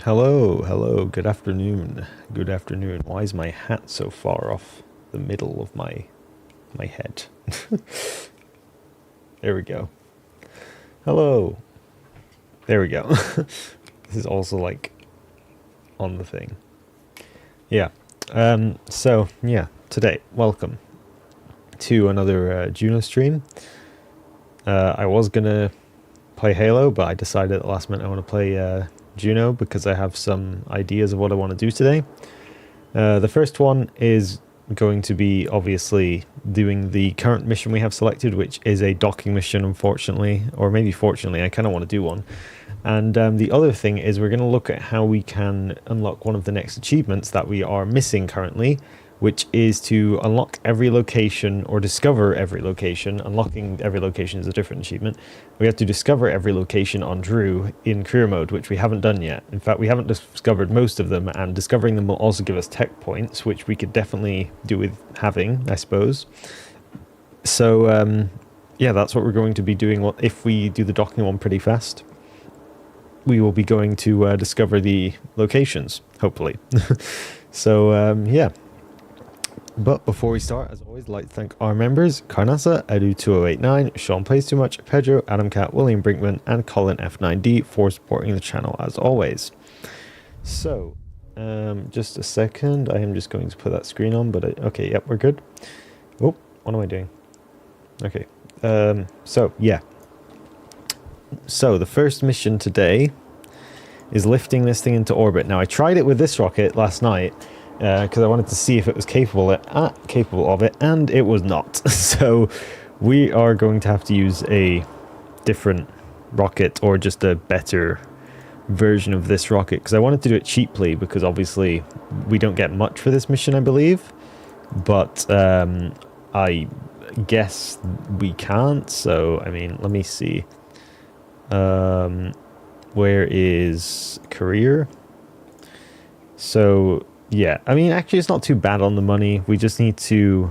Hello, hello, good afternoon. Good afternoon. Why is my hat so far off the middle of my head? There we go. Hello. There we go. This is also like on the thing. Yeah. Today, welcome to another JUNO stream. I was gonna play Halo, but I decided at the last minute I want to play JUNO because I have some ideas of what I want to do today. The first one is going to be obviously doing the current mission we have selected, which is a docking mission, unfortunately, or maybe fortunately. I kind of want to do one. And the other thing is we're going to look at how we can unlock one of the next achievements that we are missing currently, which is to unlock every location or discover every location. Unlocking every location is a different achievement. We have to discover every location on Drew in career mode, which we haven't done yet. In fact, we haven't discovered most of them, and discovering them will also give us tech points, which we could definitely do with having, I suppose. So, yeah, that's what we're going to be doing. If we do the docking one pretty fast, we will be going to discover the locations, hopefully. So, yeah. But before we start, as always, I'd like to thank our members, Carnasa, Edu2089, Sean Plays Too Much, Pedro, Adam Cat, William Brinkman, and Colin F9D for supporting the channel as always. So, just a second, I am just going to put that screen on, but okay, yep, we're good. Oh, what am I doing? Okay, yeah. So, the first mission today is lifting this thing into orbit. Now, I tried it with this rocket last night, because I wanted to see if it was capable of it, and it was not. So we are going to have to use a different rocket, or just a better version of this rocket, because I wanted to do it cheaply, because obviously we don't get much for this mission, I believe. But I guess we can't, so I mean, let me see. Where is career? So yeah, I mean, actually, it's not too bad on the money. We just need to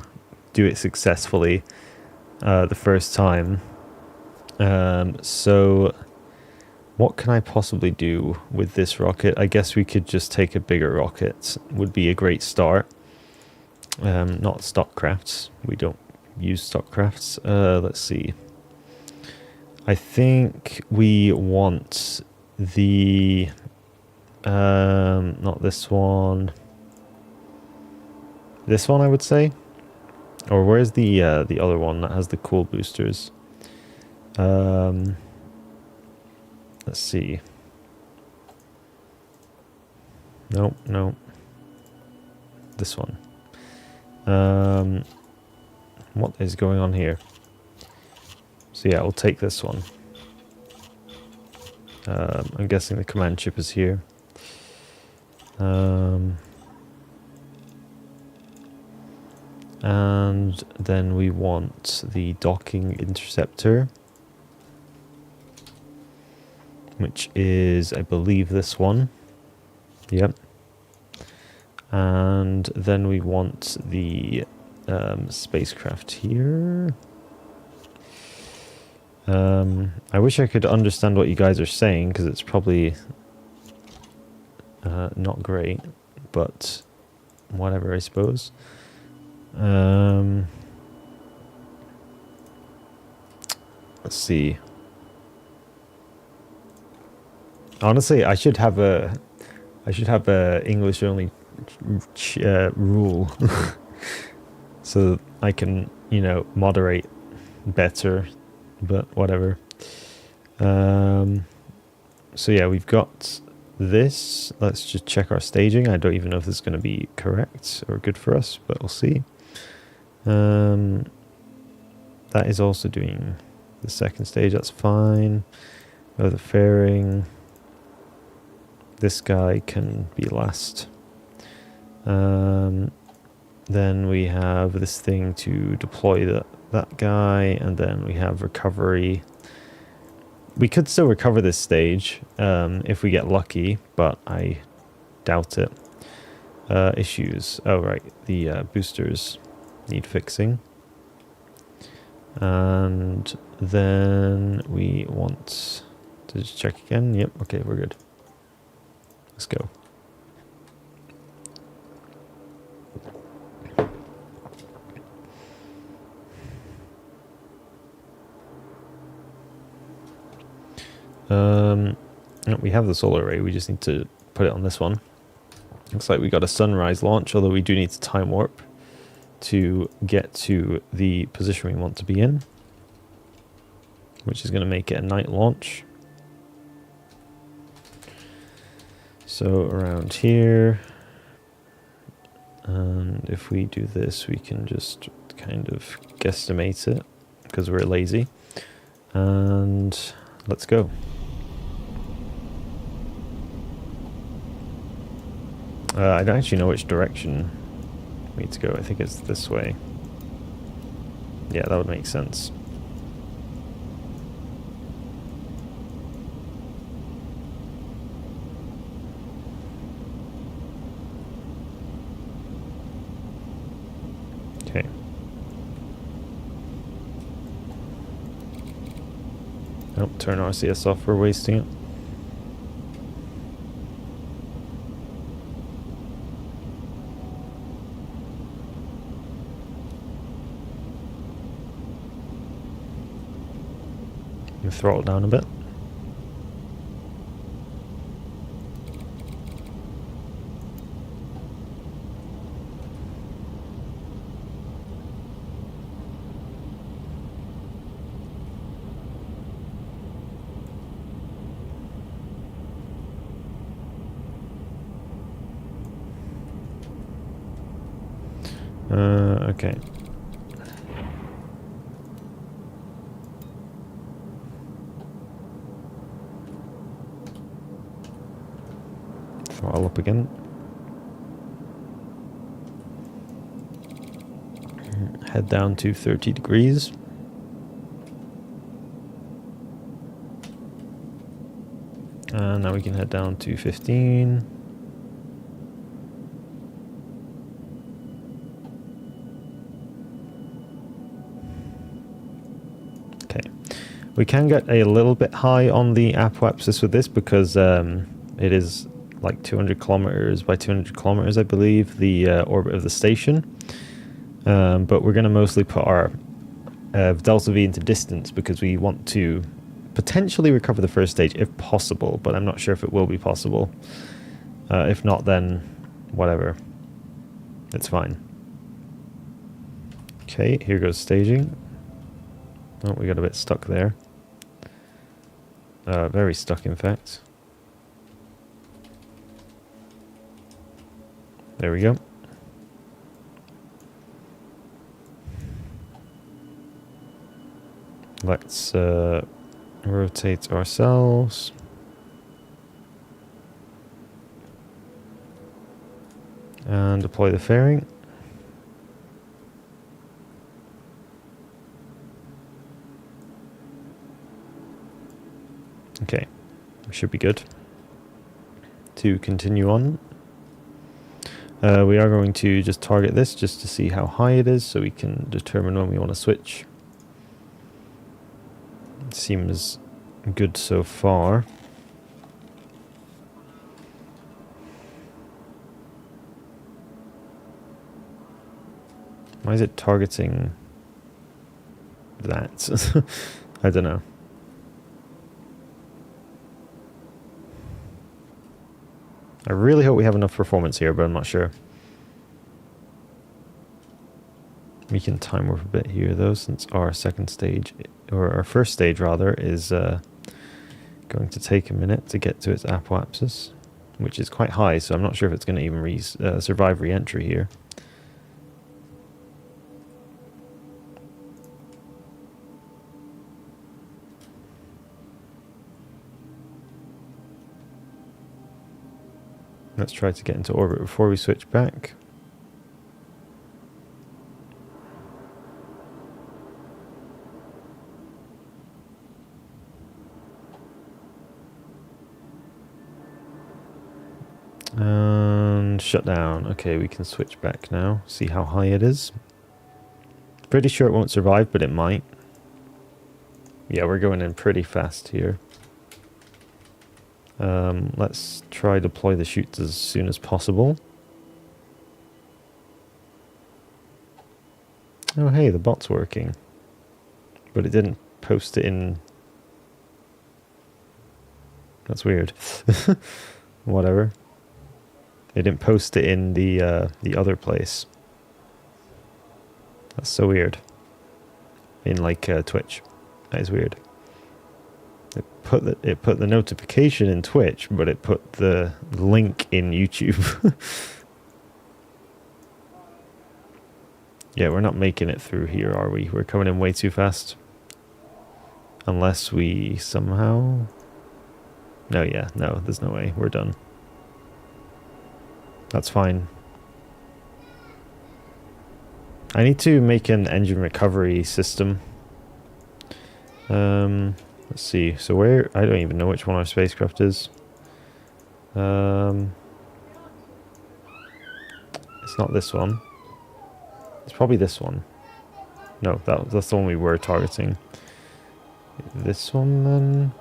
do it successfully the first time. So what can I possibly do with this rocket? I guess we could just take a bigger rocket. Would be a great start. Not stock crafts. We don't use stock crafts. Let's see. I think we want the... not this one. This one, I would say. Or where's the other one that has the cool boosters? Let's see. No. This one. What is going on here? So yeah, we'll take this one. I'm guessing the command chip is here. And then we want the docking interceptor, which is, I believe, this one. Yep. And then we want the spacecraft here. I wish I could understand what you guys are saying, because it's probably not great, but whatever, I suppose. Let's see. Honestly, I should have a English only rule, so I can, moderate better. But whatever. So yeah, we've got this. Let's just check our staging. I don't even know if this is going to be correct or good for us, but we'll see. That is also doing the second stage. That's fine. Oh, the fairing. This guy can be last. Then we have this thing to deploy that guy, and then we have recovery. We could still recover this stage if we get lucky, but I doubt it. Issues. Oh, right. The boosters need fixing. And then we want to just check again. Yep, okay, we're good. Let's go. We have the solar array, we just need to put it on this one. Looks like we got a sunrise launch, although we do need to time warp to get to the position we want to be in, which is going to make it a night launch. So around here, and if we do this, we can just kind of guesstimate it because we're lazy. And let's go. I don't actually know which direction we need to go. I think it's this way. Yeah, that would make sense. Okay. Oh, turn RCS off, we're wasting it. Throttle down a bit. Okay. Throttle up again. Head down to 30 degrees. And now we can head down to 15. Okay. We can get a little bit high on the apoapsis with this because it is like 200 kilometers by 200 kilometers, I believe, the orbit of the station. But we're going to mostly put our delta V into distance because we want to potentially recover the first stage if possible, but I'm not sure if it will be possible. If not, then whatever. It's fine. Okay, here goes staging. Oh, we got a bit stuck there. Very stuck, in fact. There we go. Let's rotate ourselves. And deploy the fairing. Okay, we should be good to continue on. We are going to just target this just to see how high it is so we can determine when we want to switch. It seems good so far. Why is it targeting that? I don't know. I really hope we have enough performance here, but I'm not sure. We can time warp a bit here though, since our second stage, or our first stage rather, is going to take a minute to get to its apoapsis, which is quite high, so I'm not sure if it's going to even survive re-entry here. Let's try to get into orbit before we switch back. And shut down. Okay, we can switch back now. See how high it is. Pretty sure it won't survive, but it might. Yeah, we're going in pretty fast here. Let's try deploy the chutes as soon as possible. Oh hey, the bot's working. But it didn't post it in... That's weird. Whatever. It didn't post it in the other place. That's so weird. In like Twitch. That is weird. It put the notification in Twitch, but it put the link in YouTube. Yeah, we're not making it through here, are we? We're coming in way too fast. Unless we somehow... No, yeah, no, there's no way. We're done. That's fine. I need to make an engine recovery system. Let's see. So where... I don't even know which one our spacecraft is. It's not this one. It's probably this one. No, that's the one we were targeting. This one then?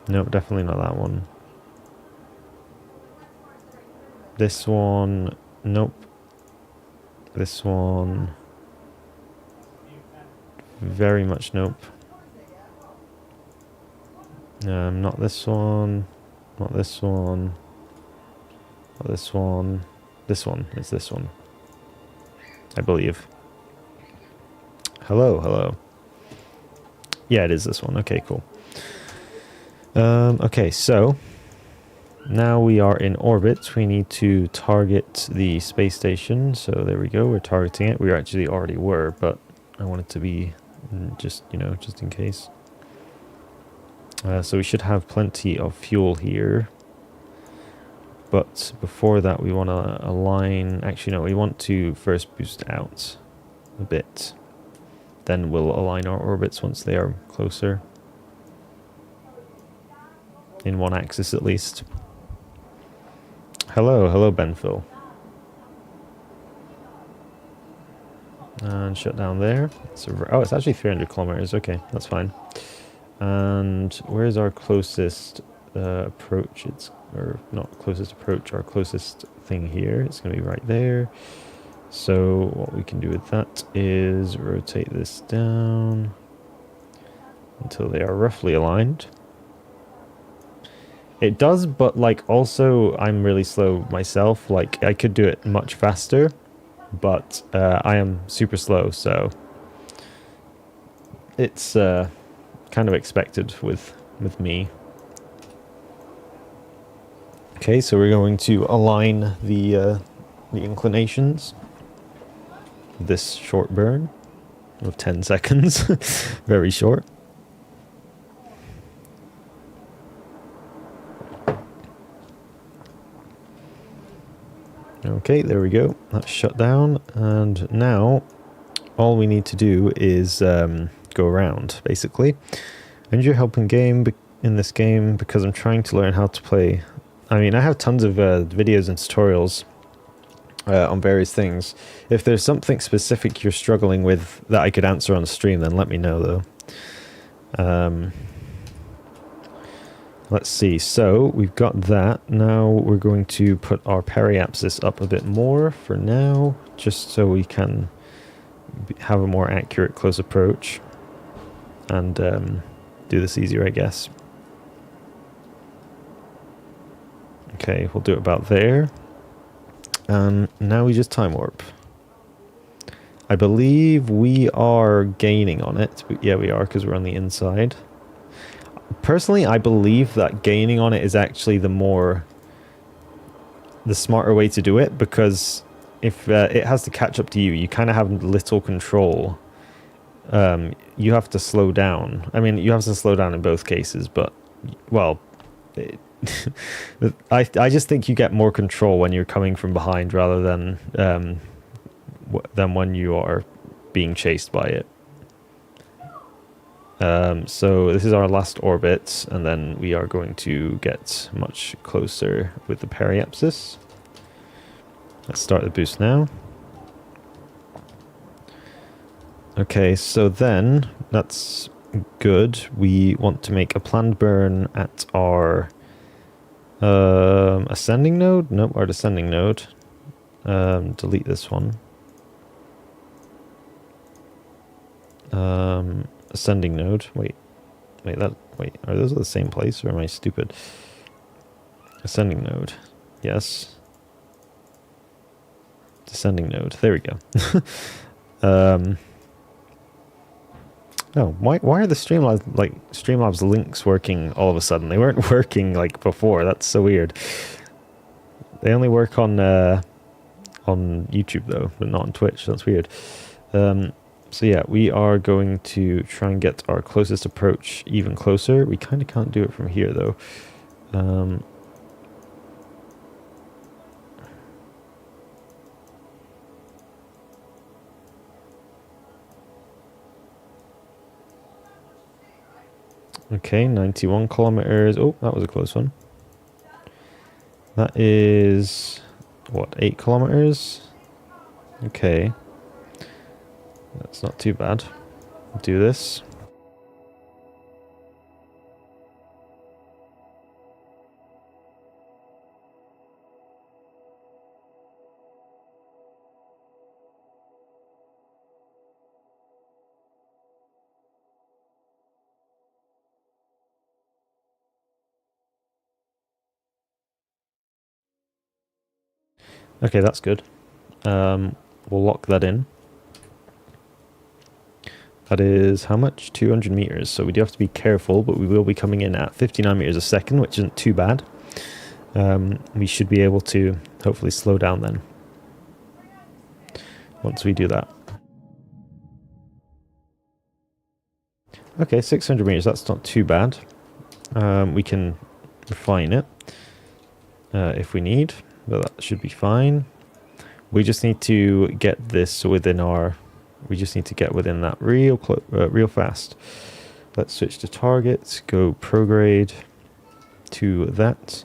No, definitely not that one. This one... Nope. This one... Very much nope. Not this one. Not this one. Not this one. This one. It's this one. I believe. Hello, hello. Yeah, it is this one. Okay, cool. Okay, so now we are in orbit. We need to target the space station. So there we go. We're targeting it. We actually already were, but I want it to be just, you know, just in case. So we should have plenty of fuel here. But before that, we want to align... Actually, no, we want to first boost out a bit. Then we'll align our orbits once they are closer. In one axis, at least. Hello, hello, Benphil. And shut down there. Oh, it's actually 300 kilometers. Okay, that's fine. And where's our closest approach? Or not closest approach, our closest thing here. It's going to be right there. So what we can do with that is rotate this down until they are roughly aligned. It does, but like also I'm really slow myself. Like I could do it much faster, but I am super slow, so it's kind of expected with me. Okay, so we're going to align the inclinations. This short burn of 10 seconds, very short. Okay, there we go. That's shut down, and now all we need to do is go around, basically. I need your help in this game because I'm trying to learn how to play. I mean, I have tons of videos and tutorials on various things. If there's something specific you're struggling with that I could answer on stream, then let me know, though. Let's see. So we've got that. Now we're going to put our periapsis up a bit more for now, just so we can have a more accurate close approach and do this easier, I guess. Okay, we'll do it about there. And now we just time warp. I believe we are gaining on it. Yeah, we are, because we're on the inside. Personally, I believe that gaining on it is actually the smarter way to do it, because if it has to catch up to you, you kind of have little control. You have to slow down. I mean, you have to slow down in both cases, but, well... I just think you get more control when you're coming from behind rather than when you are being chased by it. So this is our last orbit, and then we are going to get much closer with the periapsis. Let's start the boost now. Okay, so then that's good. We want to make a planned burn at our ascending node. Nope, our descending node. Delete this one. Ascending node. Wait, are those at the same place, or am I stupid? Ascending node. Yes. Descending node. There we go. Oh, why are the Streamlabs links working all of a sudden? They weren't working like before. That's so weird. They only work on YouTube though, but not on Twitch. That's weird. So yeah, we are going to try and get our closest approach even closer. We kind of can't do it from here though. Okay, 91 kilometers. Oh, that was a close one. That is, what, 8 kilometers? Okay. That's not too bad. Do this. Okay, that's good. We'll lock that in. That is how much? 200 meters. So we do have to be careful, but we will be coming in at 59 meters a second, which isn't too bad. We should be able to hopefully slow down then once we do that. Okay, 600 meters. That's not too bad. We can refine it if we need, but that should be fine. We just need to get this within our... We just need to get within that real fast. Let's switch to targets, go prograde to that.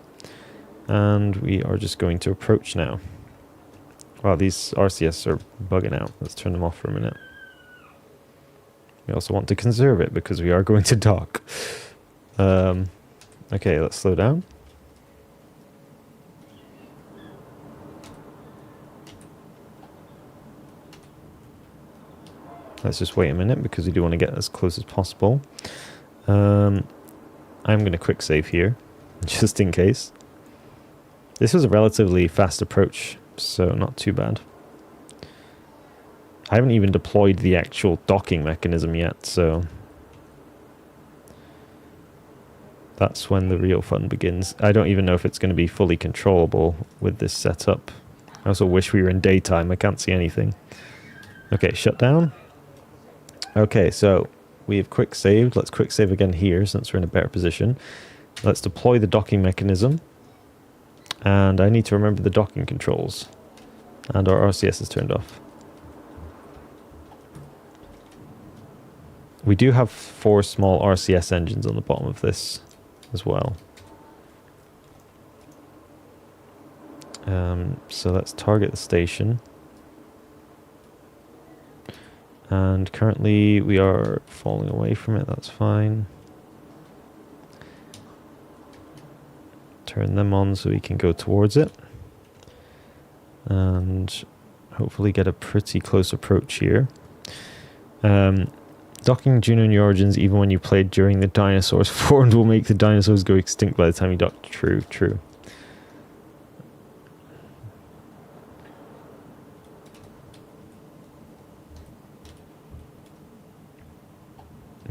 And we are just going to approach now. Wow, these RCS are bugging out. Let's turn them off for a minute. We also want to conserve it because we are going to dock. Okay, let's slow down. Let's just wait a minute because we do want to get as close as possible. I'm going to quick save here, just in case. This was a relatively fast approach, so not too bad. I haven't even deployed the actual docking mechanism yet, so that's when the real fun begins. I don't even know if it's going to be fully controllable with this setup. I also wish we were in daytime. I can't see anything. Okay, shut down. Okay, so we have quick saved. Let's quick save again here since we're in a better position. Let's deploy the docking mechanism. And I need to remember the docking controls. And our RCS is turned off. We do have 4 small RCS engines on the bottom of this as well. So let's target the station. And currently we are falling away from it, that's fine. Turn them on so we can go towards it. And hopefully get a pretty close approach here. Docking Juno New Origins, even when you played during the dinosaurs formed, will make the dinosaurs go extinct by the time you dock. True, true.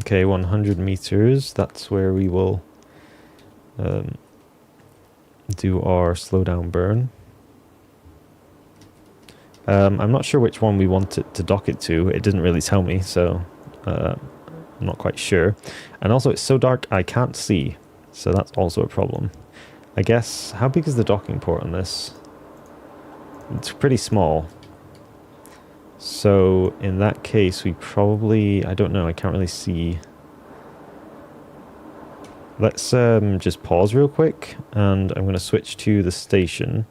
Okay, 100 meters. That's where we will do our slowdown burn. I'm not sure which one we want it to dock it to. It didn't really tell me, so I'm not quite sure. And also, it's so dark I can't see, so that's also a problem. I guess, how big is the docking port on this? It's pretty small. So in that case, we probably, I don't know, I can't really see. Let's just pause real quick, and I'm going to switch to the station.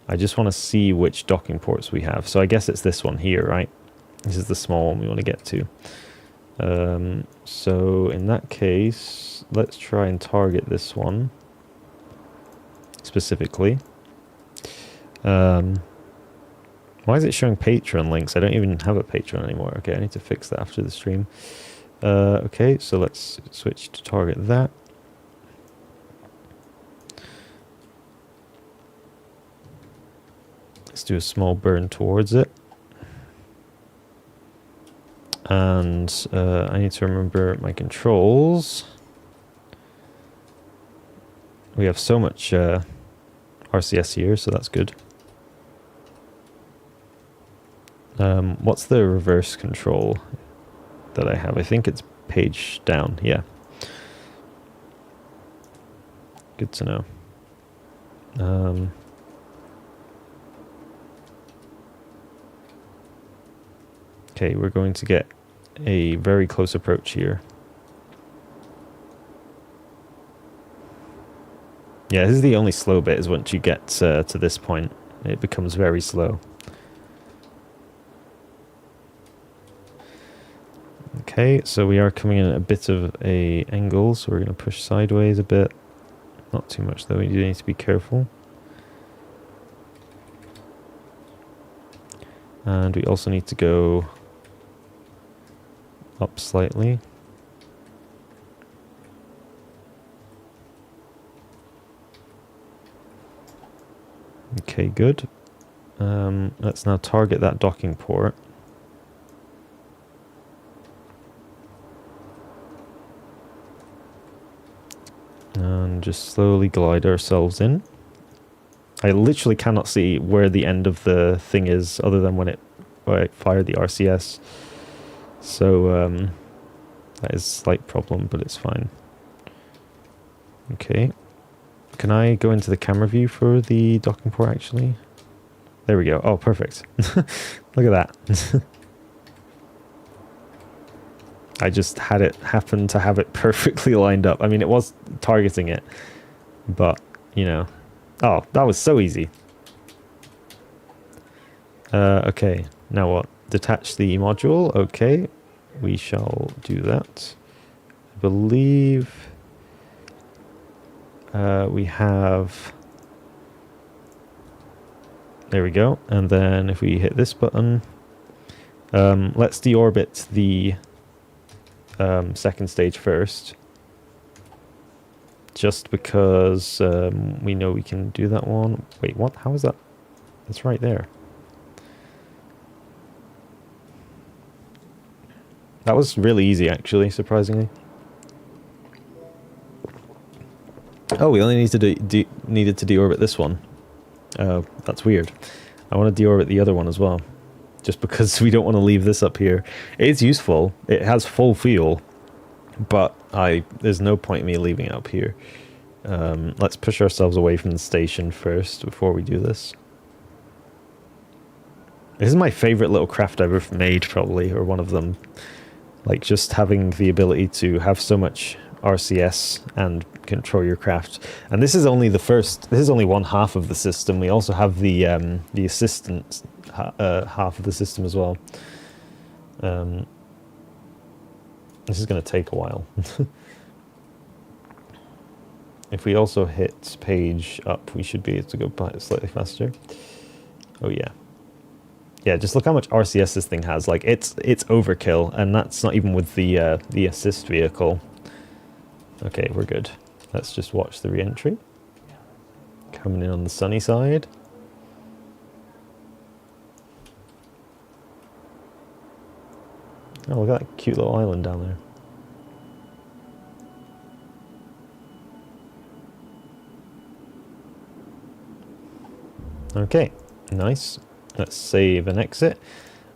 I just want to see which docking ports we have. So I guess it's this one here, right? This is the small one we want to get to. So in that case, let's try and target this one specifically. Why is it showing Patreon links? I don't even have a Patreon anymore. Okay, I need to fix that after the stream. Okay, so let's switch to target that. Let's do a small burn towards it. And I need to remember my controls. We have so much RCS here, so that's good. What's the reverse control that I have? I think it's page down, yeah. Good to know. Okay, we're going to get a very close approach here. Yeah, this is the only slow bit, is once you get to this point, it becomes very slow. Okay, so we are coming in at a bit of a angle, so we're going to push sideways a bit. Not too much though, we do need to be careful. And we also need to go up slightly. Okay, good. Let's now target that docking port. And just slowly glide ourselves in. I literally cannot see where the end of the thing is other than when I fired the RCS. So that is a slight problem, but it's fine. Okay. Can I go into the camera view for the docking port actually? There we go. Oh, perfect. Look at that. I just had it happen to have it perfectly lined up. I mean, it was targeting it, but, you know. Oh, that was so easy. Okay, now what? Detach the module. Okay, we shall do that. I believe we have... There we go. And then if we hit this button, let's deorbit the second stage first. Just because we know we can do that one. Wait, what? How is that? It's right there. That was really easy, actually, surprisingly. Oh, we only need to needed to deorbit this one. That's weird. I want to deorbit the other one as well. Just because we don't want to leave this up here. It is useful. It has full fuel. But there's no point in me leaving it up here. Let's push ourselves away from the station first before we do this. This is my favorite little craft I've ever made, probably, or one of them. Like, just having the ability to have so much RCS and control your craft. And this is only this is only one half of the system. We also have the assistant half of the system as well. This is going to take a while. If we also hit page up, we should be able to go by slightly faster. Oh yeah. Yeah, just look how much RCS this thing has. Like, it's overkill, and that's not even with the assist vehicle. Okay, we're good. Let's just watch the re-entry. Coming in on the sunny side. Oh, look at that cute little island down there. Okay, nice. Let's save and exit.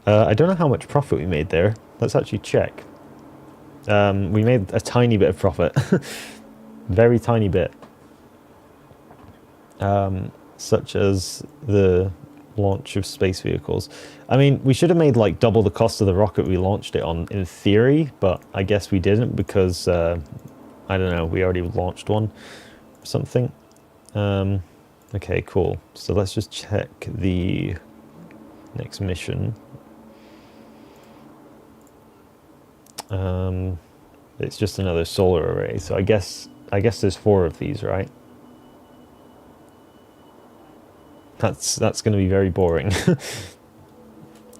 I don't know how much profit we made there. Let's actually check. We made a tiny bit of profit. Very tiny bit. Such as the launch of space vehicles. I mean, we should have made like double the cost of the rocket we launched it on in theory, but I guess we didn't because, I don't know, we already launched one or something. Okay, cool. So let's just check the next mission. It's just another solar array. So I guess there's 4 of these, right? That's going to be very boring.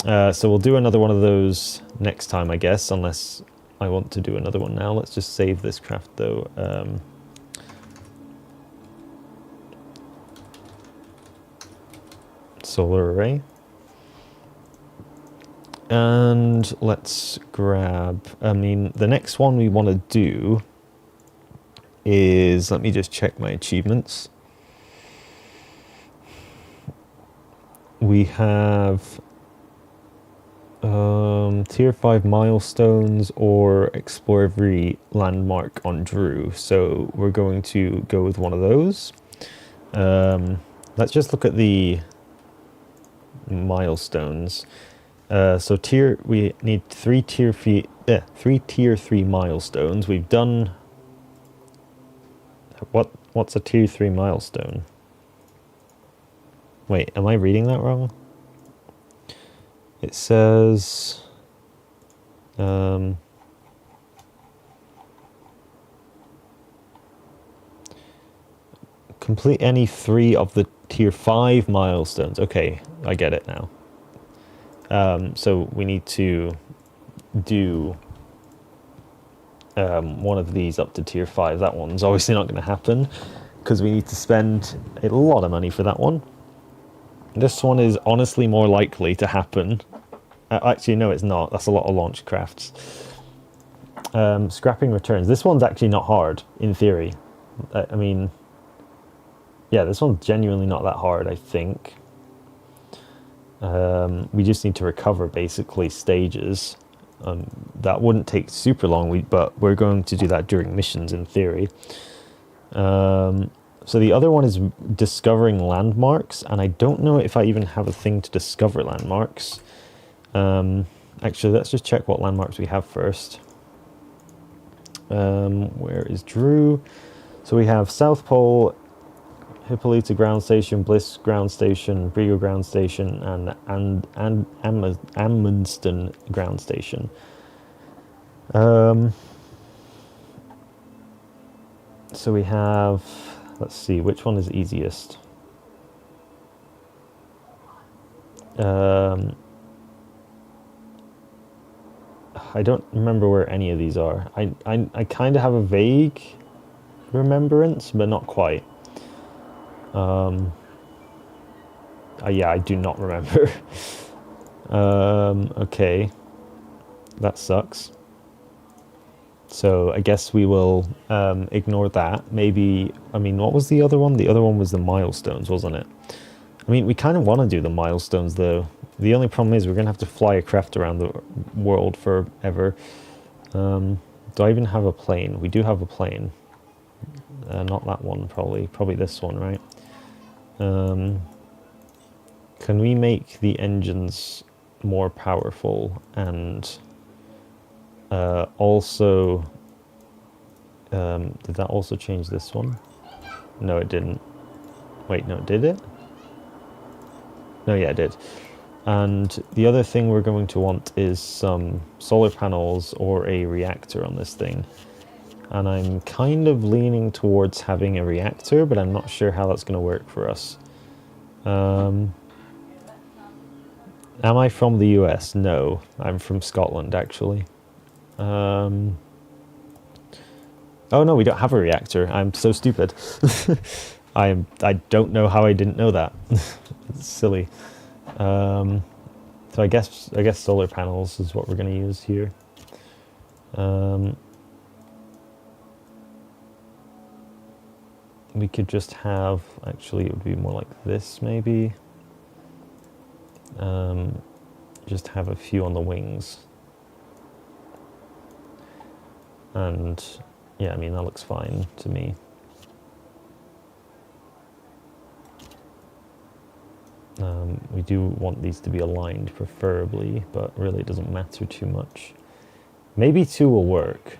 So we'll do another one of those next time, I guess, unless I want to do another one now. Let's just save this craft, though. Solar array. And let's grab... I mean, the next one we want to do is... Let me just check my achievements. We have... tier 5 milestones or explore every landmark on Drew. So we're going to go with one of those. Let's just look at the milestones. So we need 3 tier 3 milestones. We've done... What's a tier 3 milestone? Wait, am I reading that wrong? It says... complete any 3 of the tier 5 milestones. Okay, I get it now. So we need to do one of these up to tier 5. That one's obviously not going to happen because we need to spend a lot of money for that one. This one is honestly more likely to happen. Actually, no, it's not. That's a lot of launch crafts. Scrapping returns. This one's actually not hard, in theory. I mean, yeah, this one's genuinely not that hard, I think. We just need to recover, basically, stages. That wouldn't take super long, but we're going to do that during missions, in theory. So the other one is discovering landmarks, and I don't know if I even have a thing to discover landmarks. Actually, let's just check what landmarks we have first. Where is Drew? So we have South Pole, Hippolyta Ground Station, Bliss Ground Station, Brigo Ground Station, and Amundsen Ground Station. So we have... Let's see, which one is easiest? I don't remember where any of these are. I kind of have a vague remembrance, but not quite. Yeah, I do not remember. Okay. That sucks. So I guess we will ignore that. Maybe, I mean, what was the other one? The other one was the milestones, wasn't it? I mean, we kind of want to do the milestones, though. The only problem is we're going to have to fly a craft around the world forever. Do I even have a plane? We do have a plane. Not that one, probably. Probably this one, right? Can we make the engines more powerful and... also, did that also change this one? No, it didn't. Wait, no, did it? No, yeah, it did. And the other thing we're going to want is some solar panels or a reactor on this thing. And I'm kind of leaning towards having a reactor, but I'm not sure how that's going to work for us. Am I from the US? No, I'm from Scotland, actually. Oh no, we don't have a reactor. I'm so stupid. I don't know how I didn't know that. It's silly. So I guess solar panels is what we're going to use here. We could just have, actually it would be more like this maybe. Just have a few on the wings. And yeah, I mean, that looks fine to me. We do want these to be aligned preferably, but really it doesn't matter too much. Maybe 2 will work.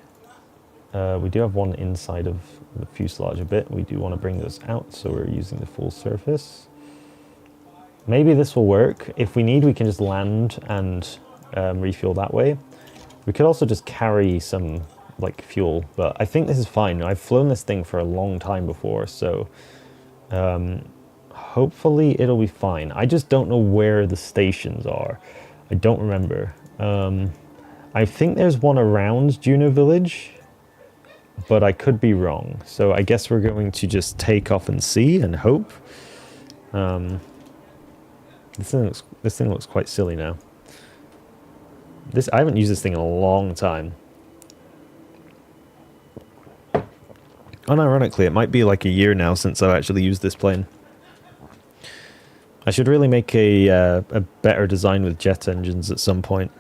We do have one inside of the fuselage a bit. We do want to bring those out, so we're using the full surface. Maybe this will work. If we need, we can just land and refuel that way. We could also just carry some, like, fuel, but I think this is fine. I've flown this thing for a long time before, so hopefully it'll be fine. I just don't know where the stations are. I don't remember. I think there's one around Juno Village, but I could be wrong. So I guess we're going to just take off and see and hope. This thing looks quite silly now. I haven't used this thing in a long time. Unironically, it might be like a year now since I've actually used this plane. I should really make a better design with jet engines at some point.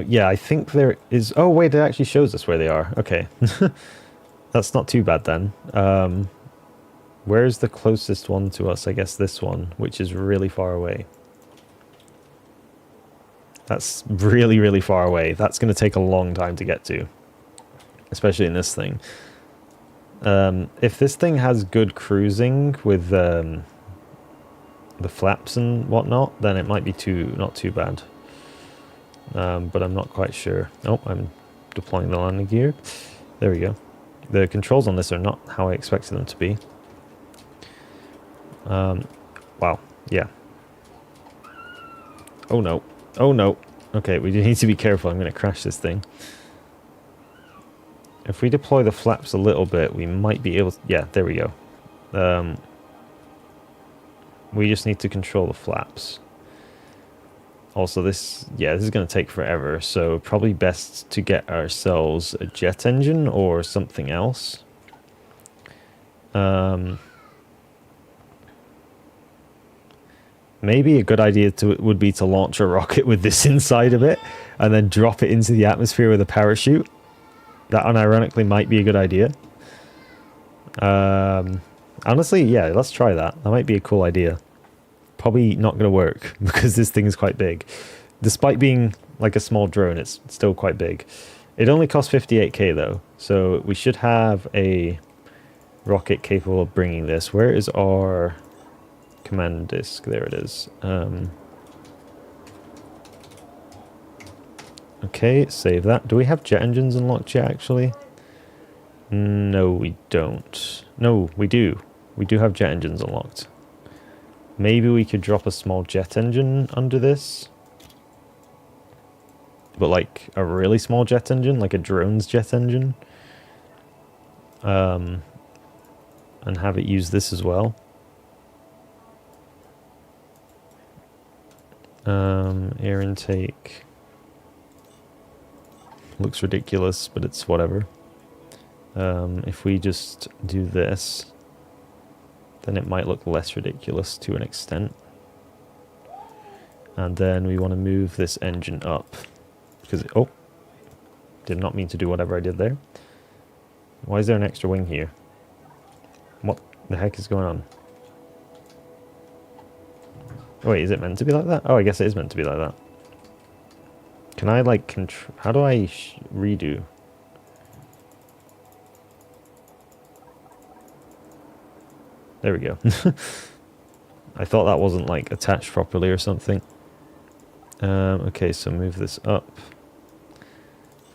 Yeah, I think there is... Oh, wait, it actually shows us where they are. Okay. That's not too bad then. Where's the closest one to us? I guess this one, which is really far away. That's really, really far away. That's going to take a long time to get to, especially in this thing. If this thing has good cruising with the flaps and whatnot, then it might be not too bad. But I'm not quite sure. Oh, I'm deploying the landing gear. There we go. The controls on this are not how I expected them to be. Wow, yeah. Oh no. Oh no. Okay, we need to be careful. I'm going to crash this thing. If we deploy the flaps a little bit, we might be able to... Yeah, there we go. We just need to control the flaps. Also, this is going to take forever, so probably best to get ourselves a jet engine or something else. Maybe a good idea would be to launch a rocket with this inside of it and then drop it into the atmosphere with a parachute. That unironically might be a good idea. Honestly, yeah, let's try that. That might be a cool idea. Probably not going to work because this thing is quite big. Despite being like a small drone, it's still quite big. It only costs 58k though, so we should have a rocket capable of bringing this. Where is our command disk? There it is. Okay, save that. Do we have jet engines unlocked yet, actually? No, we don't. No, we do. We do have jet engines unlocked. Maybe we could drop a small jet engine under this. But like a really small jet engine, like a drone's jet engine. And have it use this as well. Air intake. Looks ridiculous, but it's whatever. If we just do this, then it might look less ridiculous to an extent. And then we want to move this engine up. Because, oh, did not mean to do whatever I did there. Why is there an extra wing here? What the heck is going on? Oh, wait, is it meant to be like that? Oh, I guess it is meant to be like that. Can I, like, how do I redo? There we go. I thought that wasn't, like, attached properly or something. Okay, so move this up.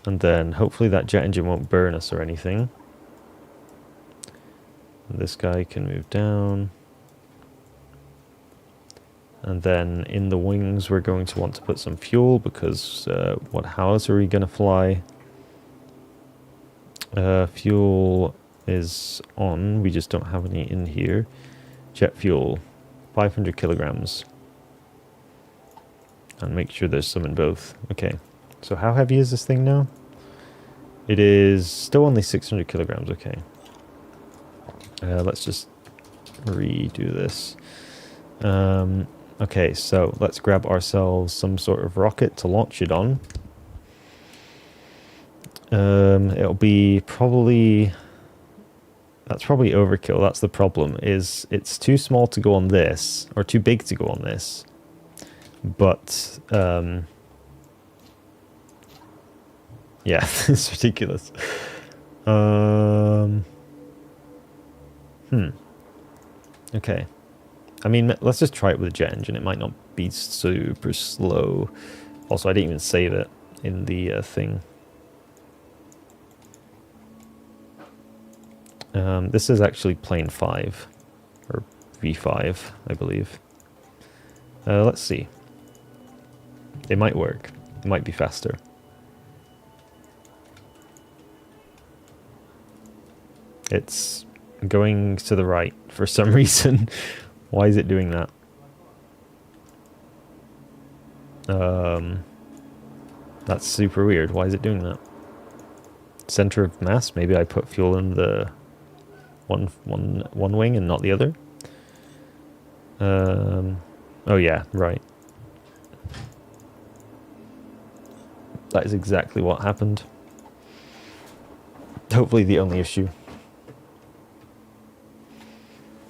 And then hopefully that jet engine won't burn us or anything. And this guy can move down. And then in the wings, we're going to want to put some fuel because how else are we going to fly? Fuel is on. We just don't have any in here. Jet fuel, 500 kilograms. And make sure there's some in both. Okay, so how heavy is this thing now? It is still only 600 kilograms. Okay. Let's just redo this. Okay, so let's grab ourselves some sort of rocket to launch it on. It'll be probably... That's probably overkill. That's the problem, is it's too small to go on this, or too big to go on this. But, yeah, it's ridiculous. Okay. I mean, let's just try it with a jet engine. It might not be super slow. Also, I didn't even save it in the thing. This is actually plane 5, or V5, I believe. Let's see. It might work. It might be faster. It's going to the right for some reason. Why is it doing that? That's super weird. Why is it doing that? Center of mass? Maybe I put fuel in the one wing and not the other? Oh yeah, right. That is exactly what happened. Hopefully the only issue.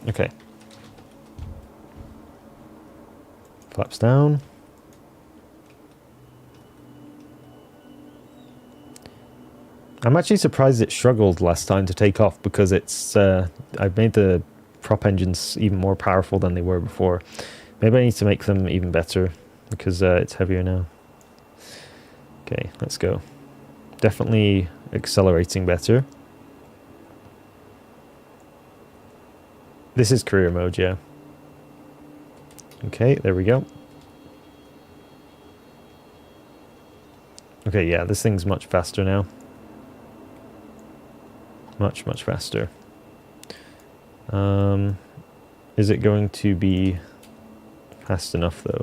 Okay. Flaps down. I'm actually surprised it struggled last time to take off because it's I've made the prop engines even more powerful than they were before. Maybe I need to make them even better because it's heavier now. Okay, let's go. Definitely accelerating better. This is career mode, yeah. Okay, there we go. Okay, yeah, this thing's much faster now. Much, much faster. Is it going to be fast enough, though,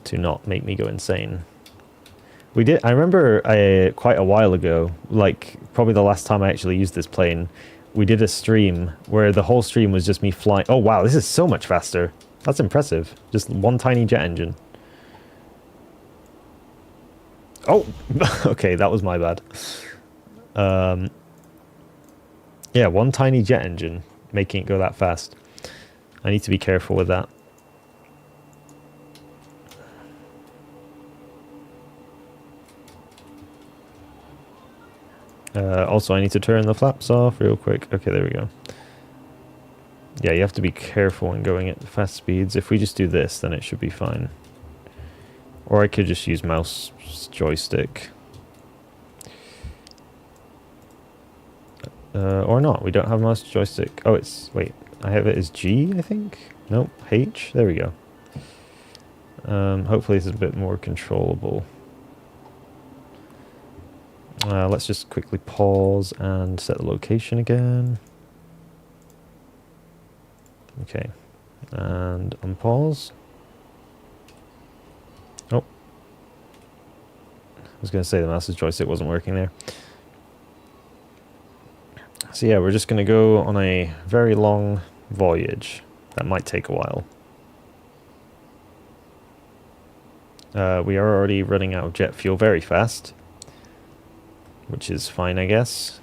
to not make me go insane? I remember quite a while ago, like probably the last time I actually used this plane, we did a stream where the whole stream was just me flying. Oh wow, this is so much faster. That's impressive. Just one tiny jet engine. Oh, okay, that was my bad. Yeah, one tiny jet engine making it go that fast. I need to be careful with that. Also, I need to turn the flaps off real quick. Okay, there we go. Yeah, you have to be careful when going at fast speeds. If we just do this, then it should be fine. Or I could just use mouse joystick. Or not. We don't have mouse joystick. Oh, it's... Wait. I have it as G, I think? Nope. H. There we go. Hopefully this is a bit more controllable. Let's just quickly pause and set the location again. Okay. And unpause. Oh. I was going to say the mouse joystick wasn't working there. So yeah, we're just going to go on a very long voyage. That might take a while. We are already running out of jet fuel very fast, which is fine, I guess.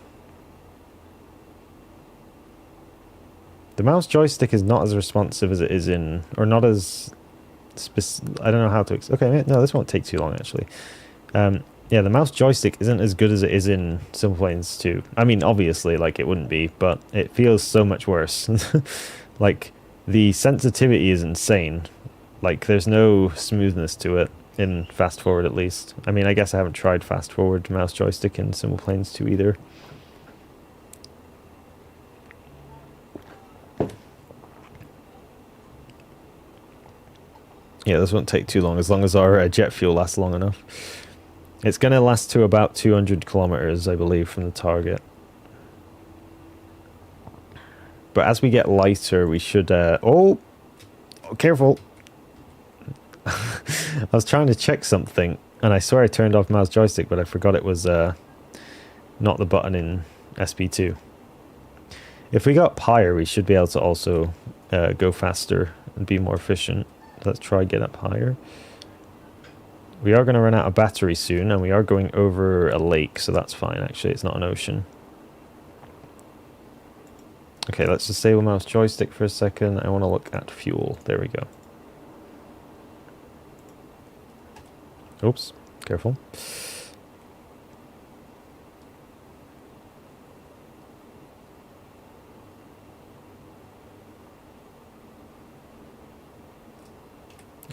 The mouse joystick is not as responsive as it is in, or not as I don't know how to... Okay, no, this won't take too long, actually. Yeah, the mouse joystick isn't as good as it is in Simple Planes 2. I mean, obviously, like, it wouldn't be, but it feels so much worse. Like, the sensitivity is insane. Like, there's no smoothness to it, in Fast Forward at least. I mean, I guess I haven't tried Fast Forward mouse joystick in Simple Planes 2 either. Yeah, this won't take too long as our jet fuel lasts long enough. It's going to last to about 200 kilometers, I believe, from the target. But as we get lighter, we should... Oh, careful. I was trying to check something, and I swear I turned off mouse joystick, but I forgot it was not the button in SP2. If we got up higher, we should be able to also go faster and be more efficient. Let's try get up higher. We are going to run out of battery soon, and we are going over a lake, so that's fine, actually. It's not an ocean. Okay, let's disable mouse joystick for a second. I want to look at fuel. There we go. Oops, careful.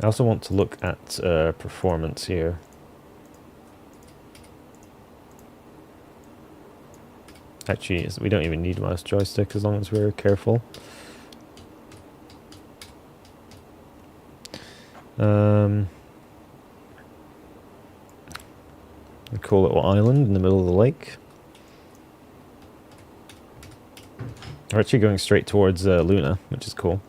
I also want to look at performance here. Actually, we don't even need a mouse joystick as long as we're careful. A cool little island in the middle of the lake. We're actually going straight towards Luna, which is cool.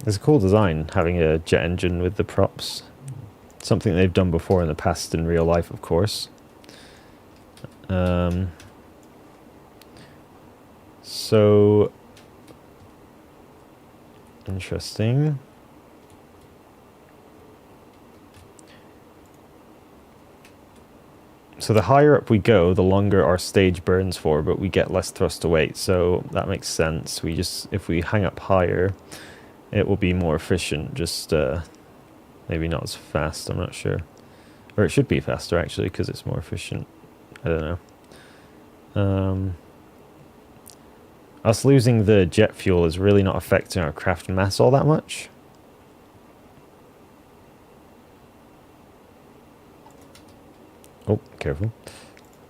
It's a cool design, having a jet engine with the props. Something they've done before in the past in real life, of course. So... interesting. So the higher up we go, the longer our stage burns for, but we get less thrust to weight, so that makes sense. We just, if we hang up higher, it will be more efficient, just maybe not as fast, I'm not sure. Or it should be faster, actually, because it's more efficient. I don't know. Us losing the jet fuel is really not affecting our craft mass all that much. Oh, careful.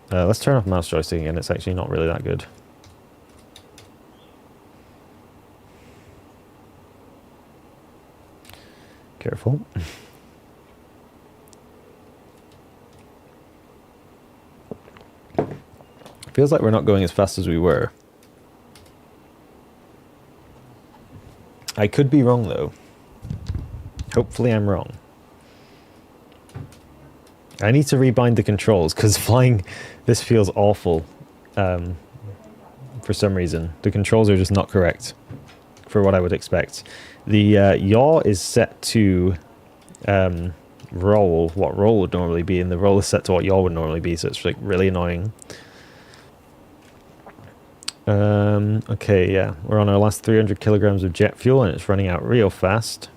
Let's turn off mouse joystick again. It's actually not really that good. Careful. Feels like we're not going as fast as we were. I could be wrong, though. Hopefully I'm wrong. I need to rebind the controls, because flying this feels awful for some reason. The controls are just not correct for what I would expect. The yaw is set to roll, what roll would normally be, and the roll is set to what yaw would normally be, so it's like really annoying. Okay, yeah, we're on our last 300 kilograms of jet fuel, and it's running out real fast.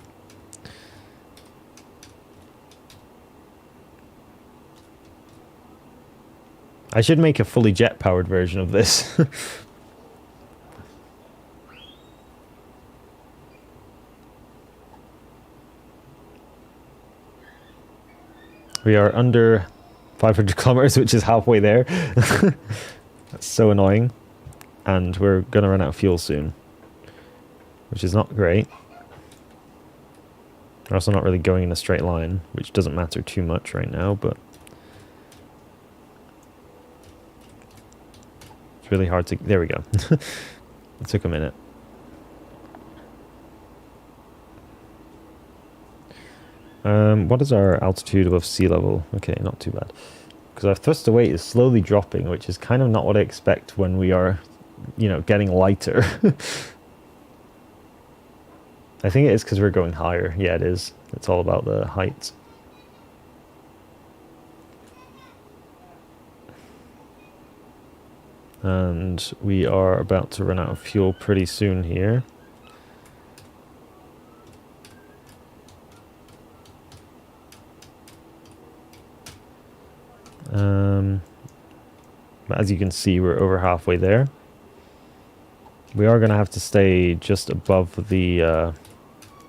I should make a fully jet-powered version of this. We are under 500 kilometers, which is halfway there. That's so annoying. And we're going to run out of fuel soon, which is not great. We're also not really going in a straight line, which doesn't matter too much right now, but it's really hard to... There we go. It took a minute. What is our altitude above sea level? Okay, not too bad. Because our thrust to weight is slowly dropping, which is kind of not what I expect when we are, you know, getting lighter. I think it is because we're going higher. Yeah, it is. It's all about the height. And we are about to run out of fuel pretty soon here. But as you can see, we're over halfway there. We are going to have to stay just above the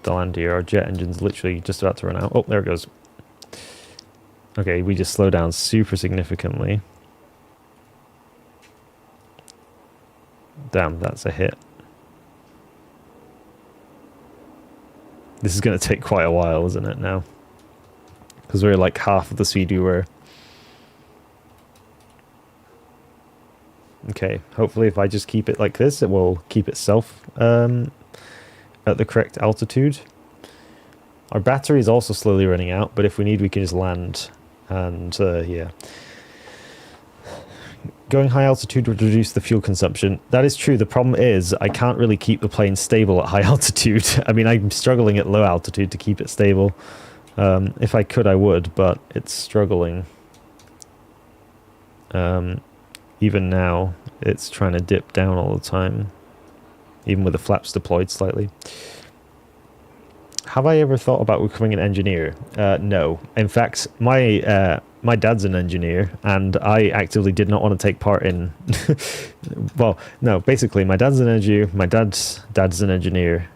land here. Our jet engine's literally just about to run out. Oh, there it goes. Okay, we just slow down super significantly. Damn, that's a hit. This is going to take quite a while, isn't it, now? Because we're like half of the speed we were. Okay, hopefully if I just keep it like this, it will keep itself at the correct altitude. Our battery is also slowly running out, but if we need, we can just land. And yeah. Going high altitude would reduce the fuel consumption. That is true. The problem is I can't really keep the plane stable at high altitude. I mean, I'm struggling at low altitude to keep it stable. If I could, I would, but it's struggling. Even now, it's trying to dip down all the time, even with the flaps deployed slightly. Have I ever thought about becoming an engineer? No. In fact, my my dad's an engineer, and I actively did not want to take part in. Well, no, basically, my dad's an engineer. My dad's an engineer,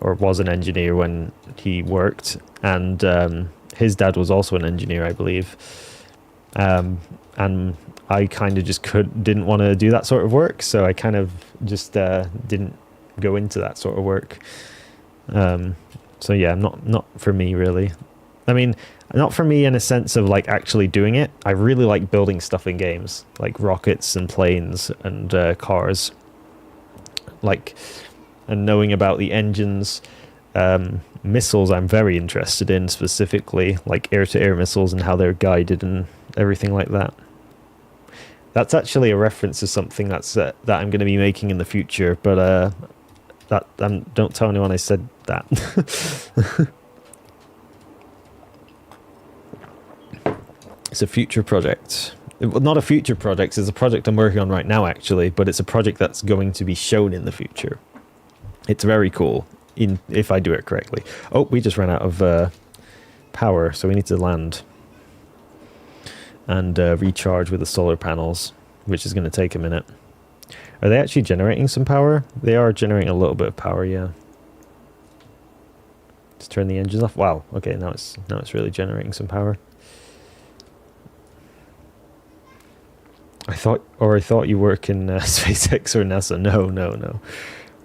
or was an engineer when he worked, and his dad was also an engineer, I believe. And I kind of just didn't want to do that sort of work, so I kind of just didn't go into that sort of work. So yeah, not for me really. I mean, not for me in a sense of like actually doing it. I really like building stuff in games, like rockets and planes and cars, like, and knowing about the engines. Missiles I'm very interested in, specifically like air-to-air missiles and how they're guided and everything like that. That's actually a reference to something that I'm going to be making in the future, but don't tell anyone I said that. It's a future project. Well, not a future project, it's a project I'm working on right now actually, but it's a project that's going to be shown in the future. It's very cool, if I do it correctly. Oh, we just ran out of power, so we need to land and recharge with the solar panels, which is going to take a minute. Are they actually generating some power? They are generating a little bit of power, yeah. Let's turn the engines off. Wow, okay, now it's really generating some power. I thought you work in SpaceX or NASA.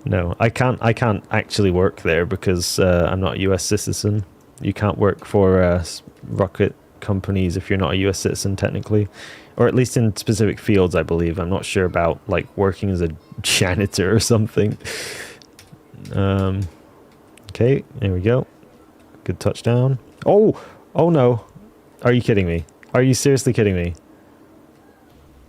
No. I can't actually work there because I'm not a US citizen. You can't work for rocket companies if you're not a US citizen technically, or at least in specific fields, I believe. I'm not sure about like working as a janitor or something. Okay, there we go. Good touchdown. Oh no. Are you kidding me? Are you seriously kidding me?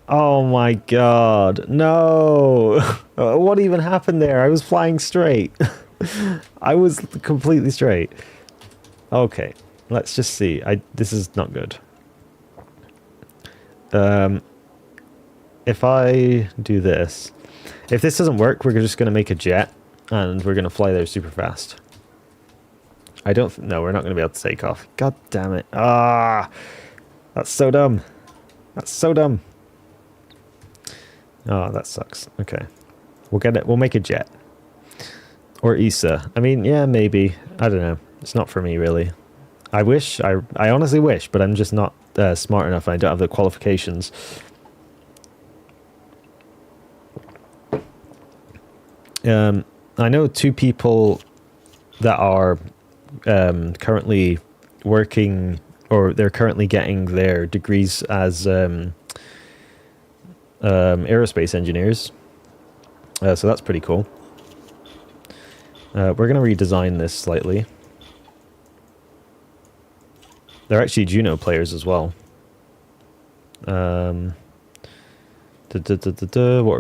Oh my god, no. What even happened there? I was flying straight. I was completely straight. Okay, let's just see. This is not good. If I do this, if this doesn't work, we're just going to make a jet and we're going to fly there super fast. No, we're not going to be able to take off. God damn it. Ah, that's so dumb. That's so dumb. Oh, that sucks. Okay. We'll get it. We'll make a jet. Or ESA. I mean, yeah, maybe. I don't know. It's not for me, really. I wish. I honestly wish, but I'm just not smart enough and I don't have the qualifications. I know 2 people that are currently working, or they're currently getting their degrees as aerospace engineers, so that's pretty cool. We're going to redesign this slightly. They're actually JUNO players as well. What are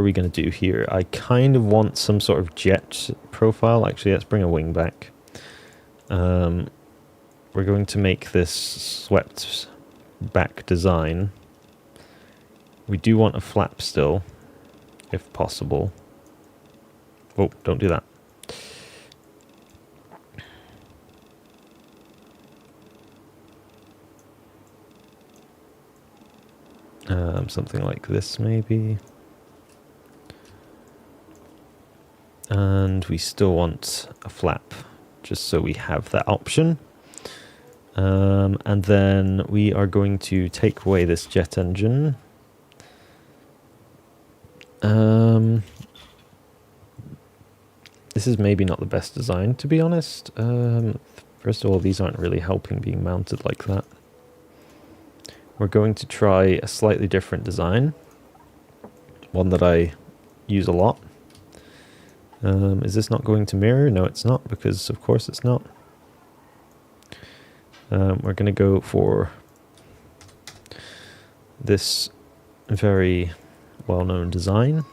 we going to do here? I kind of want some sort of jet profile. Actually, let's bring a wing back. We're going to make this swept back design. We do want a flap still, if possible. Oh, don't do that. Something like this, maybe. And we still want a flap, just so we have that option. And then we are going to take away this jet engine. This is maybe not the best design, to be honest. First of all, these aren't really helping being mounted like that. We're going to try a slightly different design. One that I use a lot. Is this not going to mirror? No, it's not, because of course it's not. We're going to go for this very well-known design.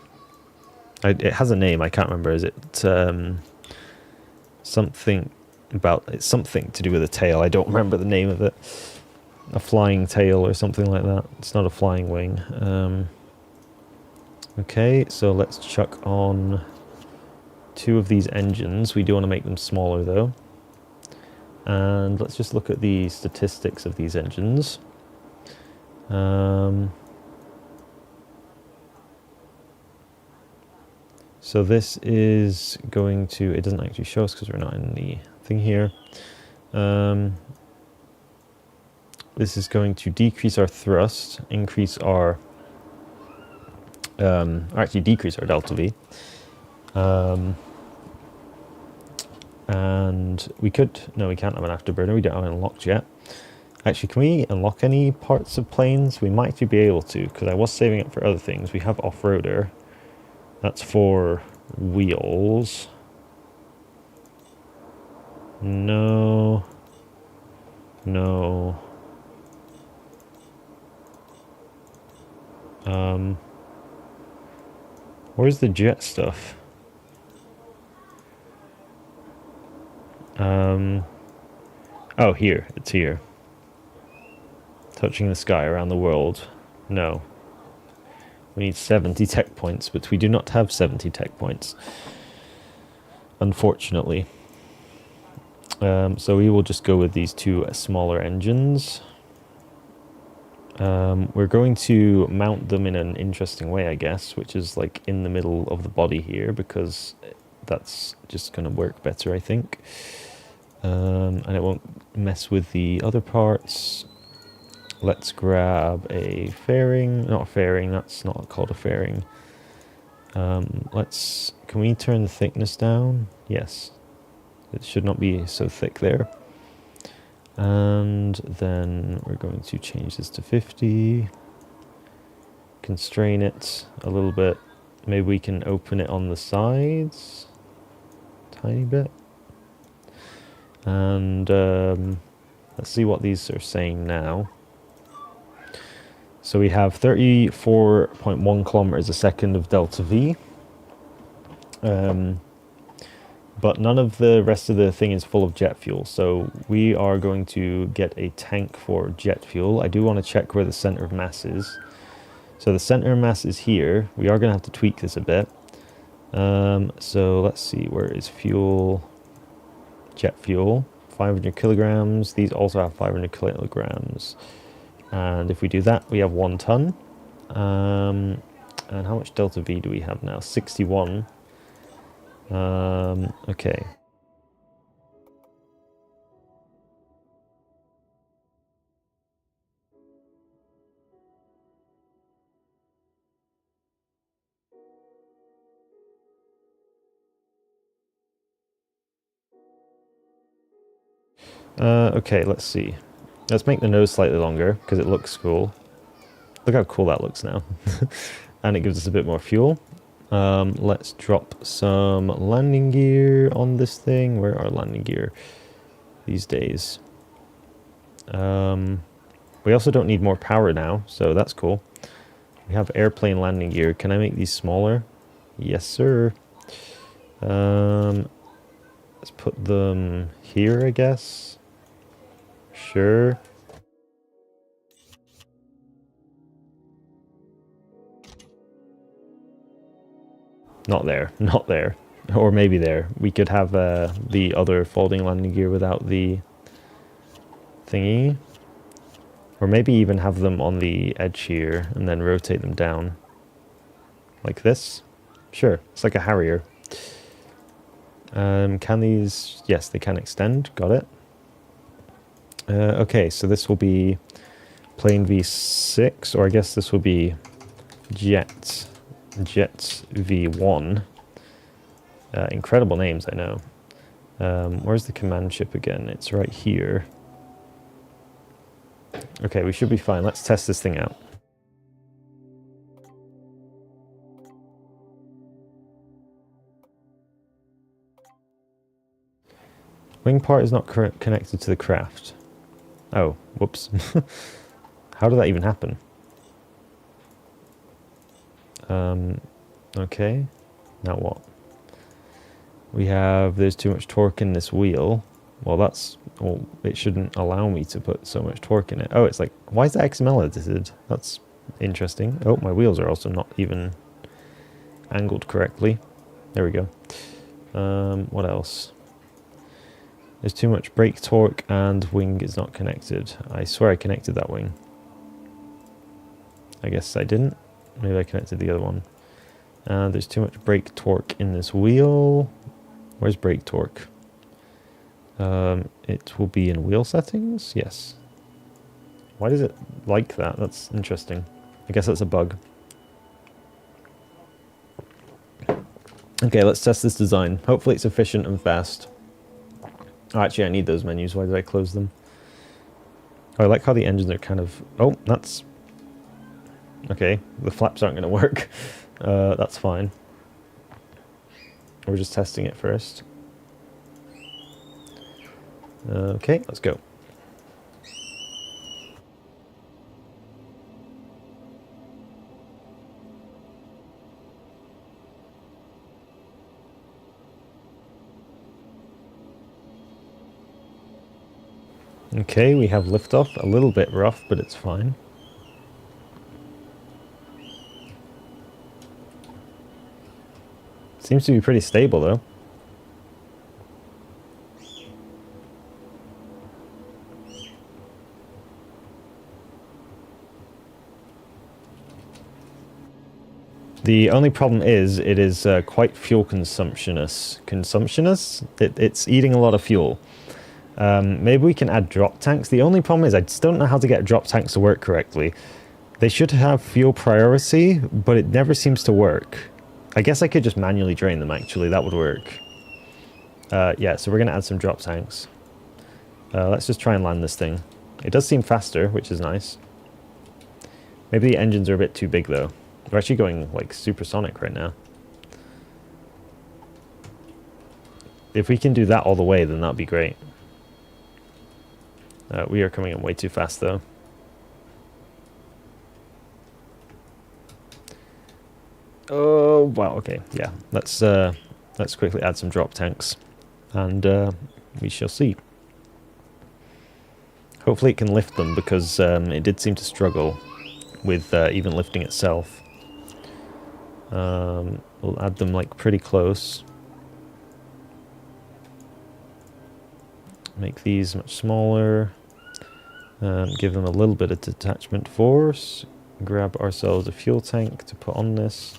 It has a name, I can't remember. Is it something about... It's something to do with a tail. I don't remember the name of it. A flying tail or something like that. It's not a flying wing. Okay, so let's chuck on 2 of these engines. We do want to make them smaller though. And let's just look at the statistics of these engines. So this is going to, it doesn't actually show us because we're not in the thing here. This is going to decrease our thrust, increase our, or actually decrease our delta V. And we could, no, we can't have an afterburner, we don't have it unlocked yet. Actually, can we unlock any parts of planes? We might actually be able to, because I was saving it for other things. We have off-roader. That's for wheels. No. No. Where's the jet stuff? Oh, here. It's here. Touching the sky around the world. No. We need 70 tech points, but we do not have 70 tech points. Unfortunately. So we will just go with these two smaller engines. We're going to mount them in an interesting way, I guess, which is like in the middle of the body here, because that's just going to work better, I think. And it won't mess with the other parts. Let's grab a fairing. Not a fairing, that's not called a fairing. Can we turn the thickness down? Yes. It should not be so thick there. And then we're going to change this to 50. Constrain it a little bit. Maybe we can open it on the sides. Tiny bit. And let's see what these are saying now. So we have 34.1 kilometers a second of delta V. But none of the rest of the thing is full of jet fuel. So we are going to get a tank for jet fuel. I do want to check where the center of mass is. So the center of mass is here. We are going to have to tweak this a bit. So let's see, where is fuel? Jet fuel, 500 kilograms. These also have 500 kilograms. And if we do that, we have 1 ton. And how much delta V do we have now? 61. Okay. Okay, let's see. Let's make the nose slightly longer, because it looks cool. Look how cool that looks now. And it gives us a bit more fuel. Let's drop some landing gear on this thing. Where are landing gear these days? We also don't need more power now, so that's cool. We have airplane landing gear. Can I make these smaller? Yes, sir. Let's put them here, I guess. Sure. Not there, not there. Or maybe there. We could have the other folding landing gear without the thingy. Or maybe even have them on the edge here and then rotate them down. Like this? Sure, it's like a Harrier. Can these... Yes, they can extend. Got it. Okay, so this will be plane V6, or I guess this will be Jet V1. Incredible names, I know. Where's the command ship again? It's right here. Okay, we should be fine. Let's test this thing out. Wing part is not connected to the craft. Oh, whoops. How did that even happen? Okay. Now what? We have, there's too much torque in this wheel. Well, well, it shouldn't allow me to put so much torque in it. Oh, it's like, why is that XML edited? That's interesting. Oh, my wheels are also not even angled correctly. There we go. What else? There's too much brake torque and wing is not connected. I swear I connected that wing. I guess I didn't. Maybe I connected the other one. There's too much brake torque in this wheel. Where's brake torque? It will be in wheel settings? Yes. Why does it like that? That's interesting. I guess that's a bug. Okay, let's test this design. Hopefully it's efficient and fast. Oh, actually, I need those menus. Why did I close them? Oh, I like how the engines are kind of... Oh, that's... Okay, the flaps aren't going to work. That's fine. We're just testing it first. Okay, let's go. Okay, we have liftoff. A little bit rough, but it's fine. Seems to be pretty stable, though. The only problem is, it is quite fuel consumptionist. It's eating a lot of fuel. Maybe we can add drop tanks. The only problem is I just don't know how to get drop tanks to work correctly. They should have fuel priority, but it never seems to work. I guess I could just manually drain them, actually. That would work. Yeah, so we're going to add some drop tanks. Let's just try and land this thing. It does seem faster, which is nice. Maybe the engines are a bit too big, though. We're actually going, like, supersonic right now. If we can do that all the way, then that'd be great. We are coming in way too fast, though. Oh, wow, okay, yeah. Let's quickly add some drop tanks. And we shall see. Hopefully it can lift them, because it did seem to struggle with even lifting itself. We'll add them, like, pretty close. Make these much smaller. Give them a little bit of detachment force. Grab ourselves a fuel tank to put on this.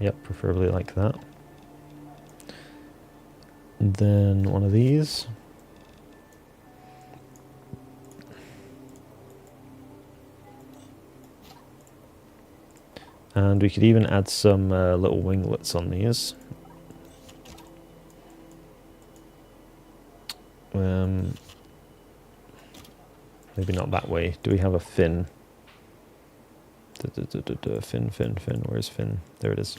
Yep, preferably like that. And then one of these. And we could even add some little winglets on these. Maybe not that way. Do we have a fin? Fin. Where's fin? There it is.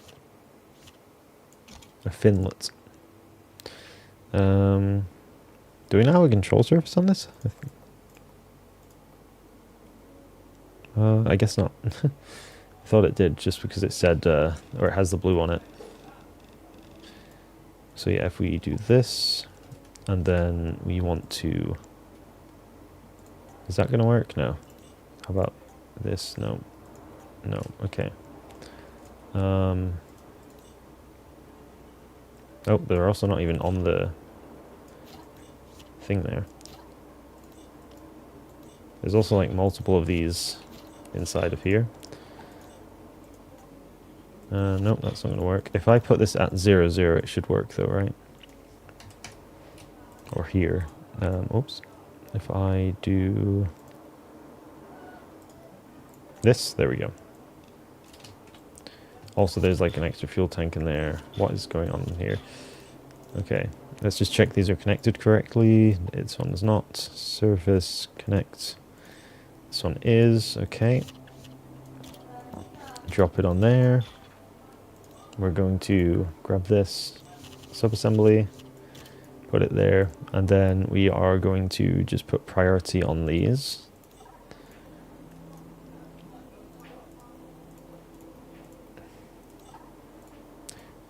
A finlet. Do we now have a control surface on this? I guess not. I thought it did, just because it said, or it has the blue on it. So yeah, if we do this, and then we want to... Is that going to work? No. How about this? No. No, okay. Oh, they're also not even on the thing there. There's also like multiple of these inside of here. Nope, that's not going to work. If I put this at 0, 0, it should work though, right? Or here. Oops. If I do this, there we go. Also, there's like an extra fuel tank in there. What is going on here? Okay, let's just check these are connected correctly. This one is not. Surface, connect. This one is. Okay. Drop it on there. We're going to grab this subassembly, put it there, and then we are going to just put priority on these.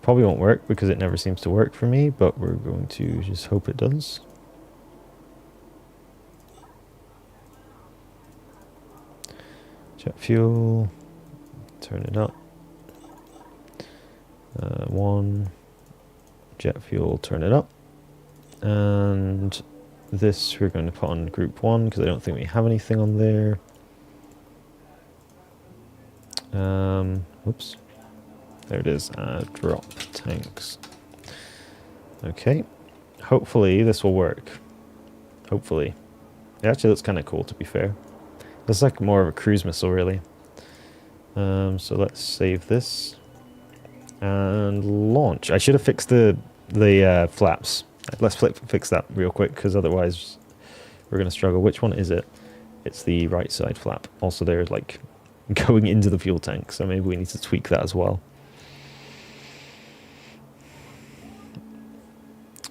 Probably won't work because it never seems to work for me, but we're going to just hope it does. Jet fuel, turn it up. 1, jet fuel, turn it up. And This we're going to put on group 1 because I don't think we have anything on there. Whoops. There it is. Drop tanks. Okay. Hopefully this will work. Hopefully. It actually looks kind of cool, to be fair. It's like more of a cruise missile, really. So let's save this. And launch. I should have fixed the flaps. Let's fix that real quick, because otherwise we're going to struggle. Which one is it? It's the right side flap. Also, they're like going into the fuel tank, so maybe we need to tweak that as well.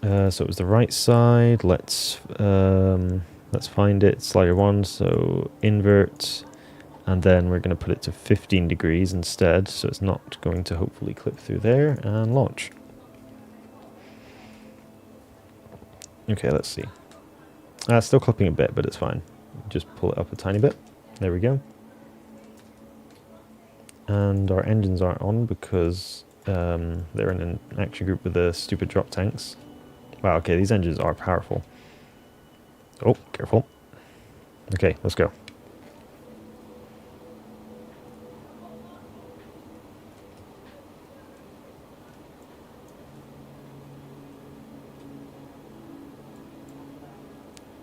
So it was the right side. Let's find it. Slider 1. So invert, and then we're going to put it to 15 degrees instead, so it's not going to hopefully clip through there, and launch. Okay, let's see. Still clipping a bit, but it's fine. Just pull it up a tiny bit. There we go. And our engines aren't on because they're in an action group with the stupid drop tanks. Wow, okay, these engines are powerful. Oh, careful. Okay, let's go.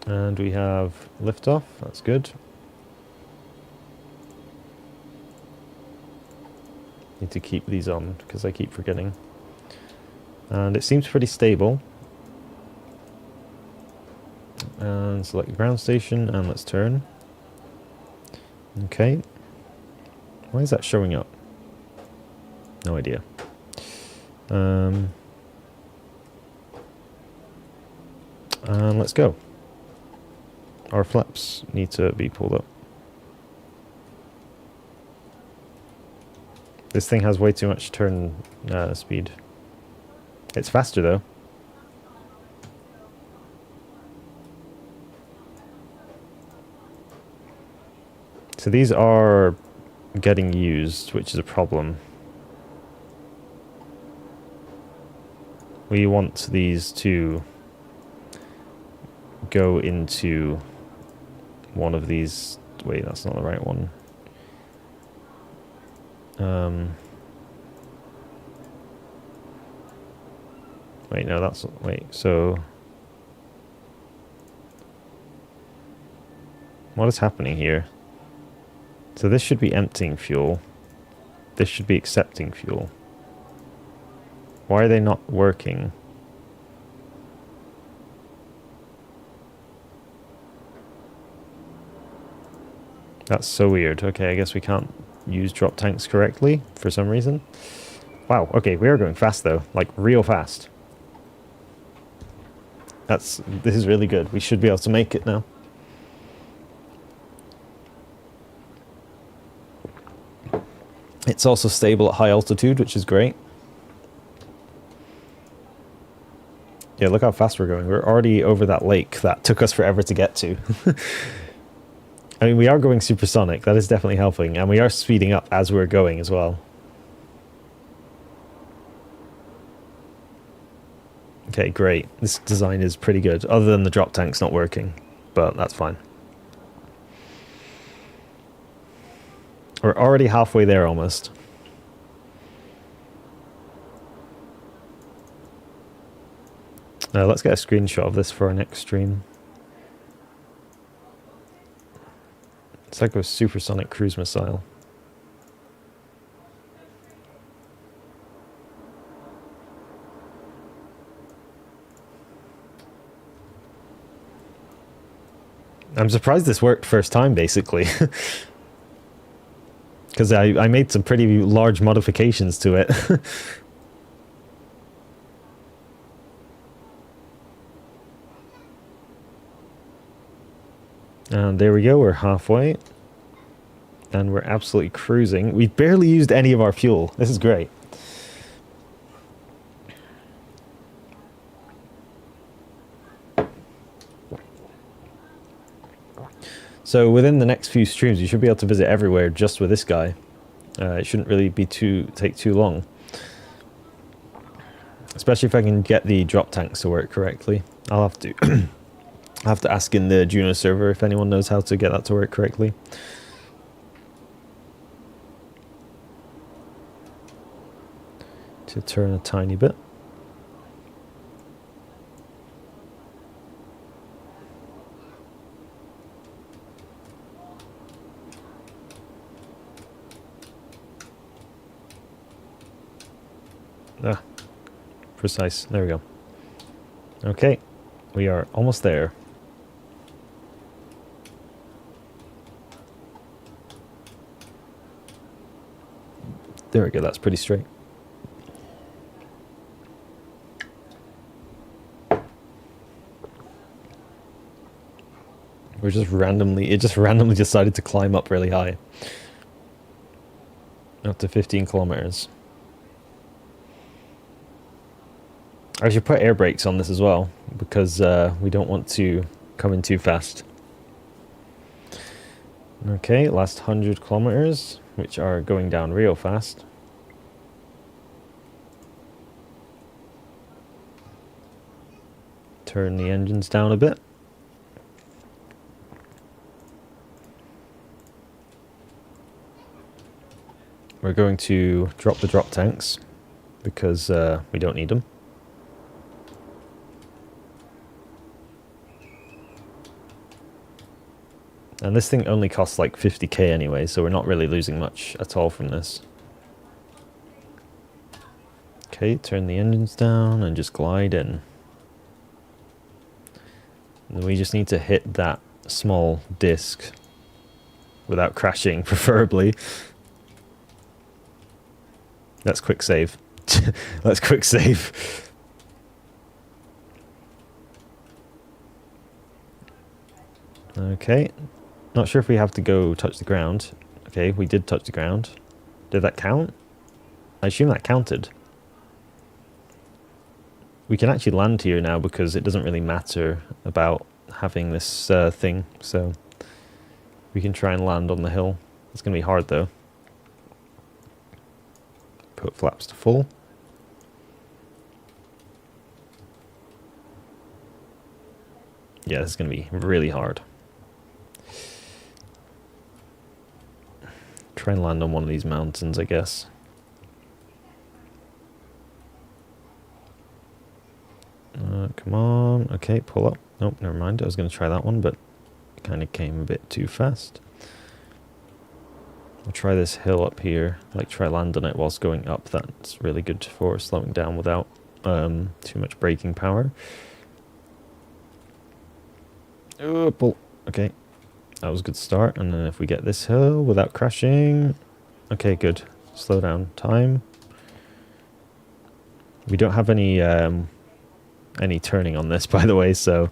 And we have liftoff, that's good. Need to keep these on because I keep forgetting. And it seems pretty stable. And select the ground station, and let's turn. Okay. Why is that showing up? No idea. And let's go. Our flaps need to be pulled up. This thing has way too much turn speed. It's faster though. So these are getting used, which is a problem. We want these to go into one of these. Wait, that's not the right one. Wait, no, that's... Wait, so... What is happening here? So this should be emptying fuel. This should be accepting fuel. Why are they not working? That's so weird. Okay, I guess we can't use drop tanks correctly for some reason. Wow, okay, we are going fast though. Like, real fast. This is really good. We should be able to make it now. It's also stable at high altitude, which is great. Yeah, look how fast we're going. We're already over that lake that took us forever to get to. I mean, we are going supersonic. That is definitely helping. And we are speeding up as we're going as well. Okay, great. This design is pretty good. Other than the drop tanks not working. But that's fine. We're already halfway there almost. Let's get a screenshot of this for our next stream. It's like a supersonic cruise missile. I'm surprised this worked first time, basically. Because I made some pretty large modifications to it. And there we go, we're halfway. And we're absolutely cruising. We've barely used any of our fuel. This is great. So within the next few streams, you should be able to visit everywhere just with this guy. It shouldn't really be take too long. Especially if I can get the drop tanks to work correctly. I'll have to I have to ask in the Juno server if anyone knows how to get that to work correctly. To turn a tiny bit. Ah, precise. There we go. Okay, we are almost there. There we go, that's pretty straight. We're just randomly, it just randomly decided to climb up really high. Up to 15 kilometers. I should put air brakes on this as well, because we don't want to come in too fast. Okay, last 100 kilometers, which are going down real fast. Turn the engines down a bit. We're going to drop the drop tanks, because we don't need them. And this thing only costs like 50k anyway, so we're not really losing much at all from this. Okay, turn the engines down and just glide in. And we just need to hit that small disc without crashing, preferably. Let's quick save. Let's quick save. Okay. Not sure if we have to go touch the ground. Okay, we did touch the ground. Did that count? I assume that counted. We can actually land here now because it doesn't really matter about having this thing. So we can try and land on the hill. It's going to be hard though. Put flaps to full. Yeah, this is going to be really hard. Try and land on one of these mountains, I guess. Come on. Okay, pull up. Nope, never mind. I was going to try that one, but it kind of came a bit too fast. I'll try this hill up here. Like, try land on it whilst going up. That's really good for slowing down without too much braking power. Oh, pull. Okay. That was a good start. And then if we get this hill without crashing... Okay, good. Slow down. Time. We don't have any turning on this, by the way, so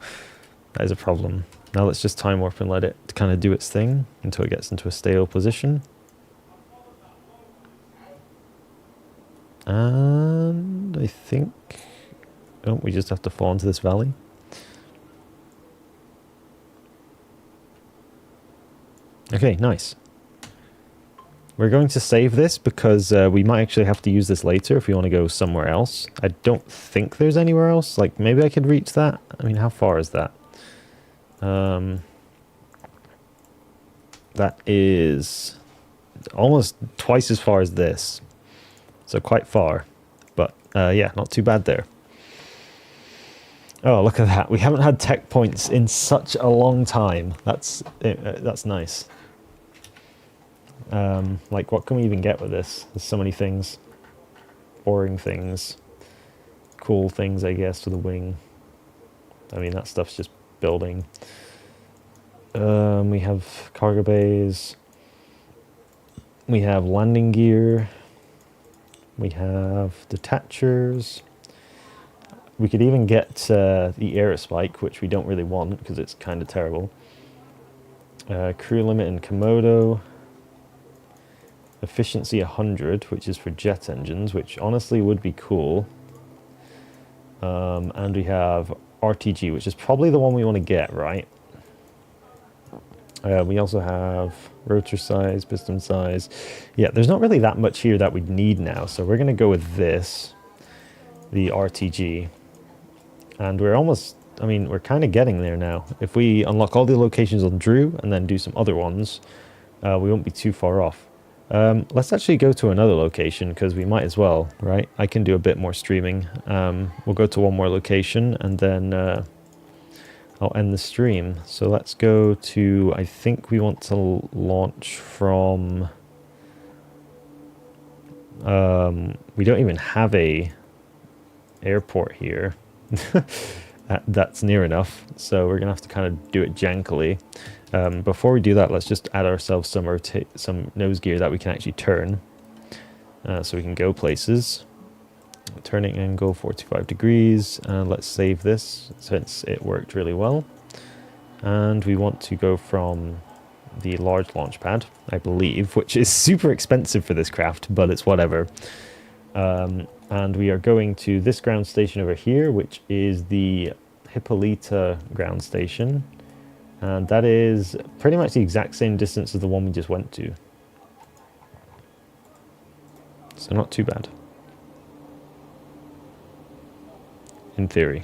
that is a problem. Now let's just time warp and let it kind of do its thing until it gets into a stable position. And I think... Oh, we just have to fall into this valley. Okay, nice. We're going to save this because we might actually have to use this later if we want to go somewhere else. I don't think there's anywhere else. Like, maybe I could reach that. I mean, how far is that? That is almost twice as far as this. So quite far. But yeah, not too bad there. Oh, look at that. We haven't had tech points in such a long time. That's nice. Like, what can we even get with this? There's so many things. Boring things. Cool things, I guess, to the wing. I mean, that stuff's just building. We have cargo bays. We have landing gear. We have detachers. We could even get the aerospike, which we don't really want because it's kind of terrible. Crew limit in Komodo. Efficiency 100, which is for jet engines, which honestly would be cool. And we have RTG, which is probably the one we want to get, right? We also have rotor size, piston size. Yeah, there's not really that much here that we need now, so we're going to go with this, the RTG. And we're almost I mean, we're kind of getting there now. If we unlock all the locations on Drew and then do some other ones, we won't be too far off. Let's actually go to another location because we might as well, right? I can do a bit more streaming. We'll go to one more location and then I'll end the stream. So let's go to, I think we want to launch from, we don't even have a airport here. That's near enough, so we're gonna have to kind of do it jankily. Before we do that, let's just add ourselves some nose gear that we can actually turn, so we can go places. Turning angle 45 degrees, and let's save this since it worked really well. And we want to go from the large launch pad, I believe, which is super expensive for this craft, but it's whatever. And we are going to this ground station over here, which is the Hippolyta ground station. And that is pretty much the exact same distance as the one we just went to. So not too bad. In theory.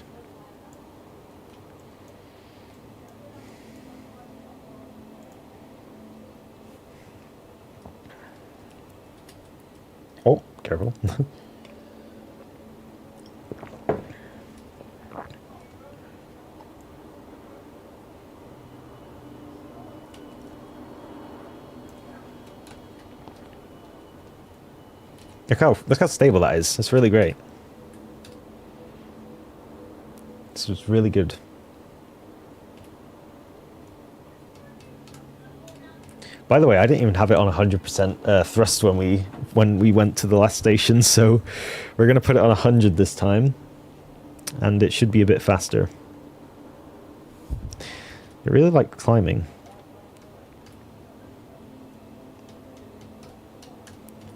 Oh, careful. Look how stable that is. It's really great. This was really good. By the way, I didn't even have it on 100% thrust when we went to the last station, so we're going to put it on 100 this time, and it should be a bit faster. I really like climbing.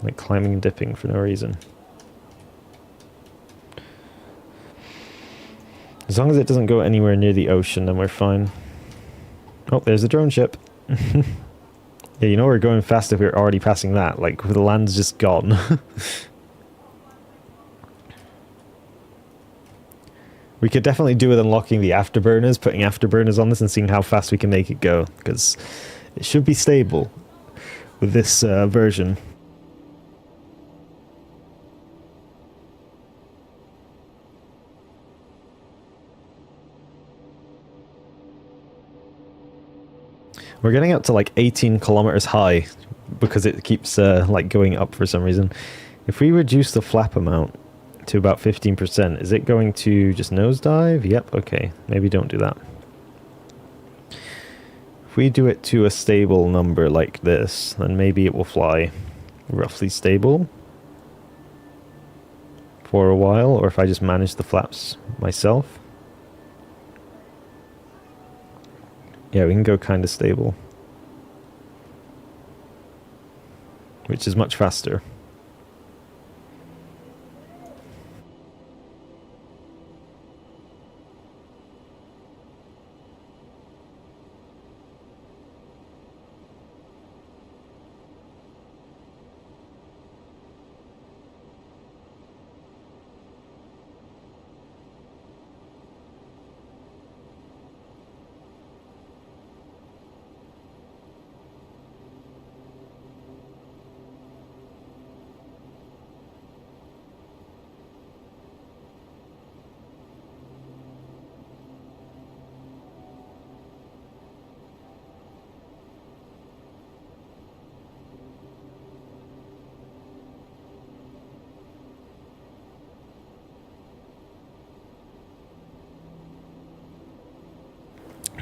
Like climbing and dipping for no reason. As long as it doesn't go anywhere near the ocean, then we're fine. Oh, there's a drone ship. Yeah, you know we're going fast if we're already passing that. Like, the land's just gone. We could definitely do with unlocking the afterburners, putting afterburners on this and seeing how fast we can make it go. Because it should be stable with this version. We're getting up to like 18 kilometers high because it keeps like going up for some reason. If we reduce the flap amount to about 15%, is it going to just nosedive? Yep, okay. Maybe don't do that. If we do it to a stable number like this, then maybe it will fly roughly stable for a while, or if I just manage the flaps myself. Yeah, we can go kind of stable. Which is much faster.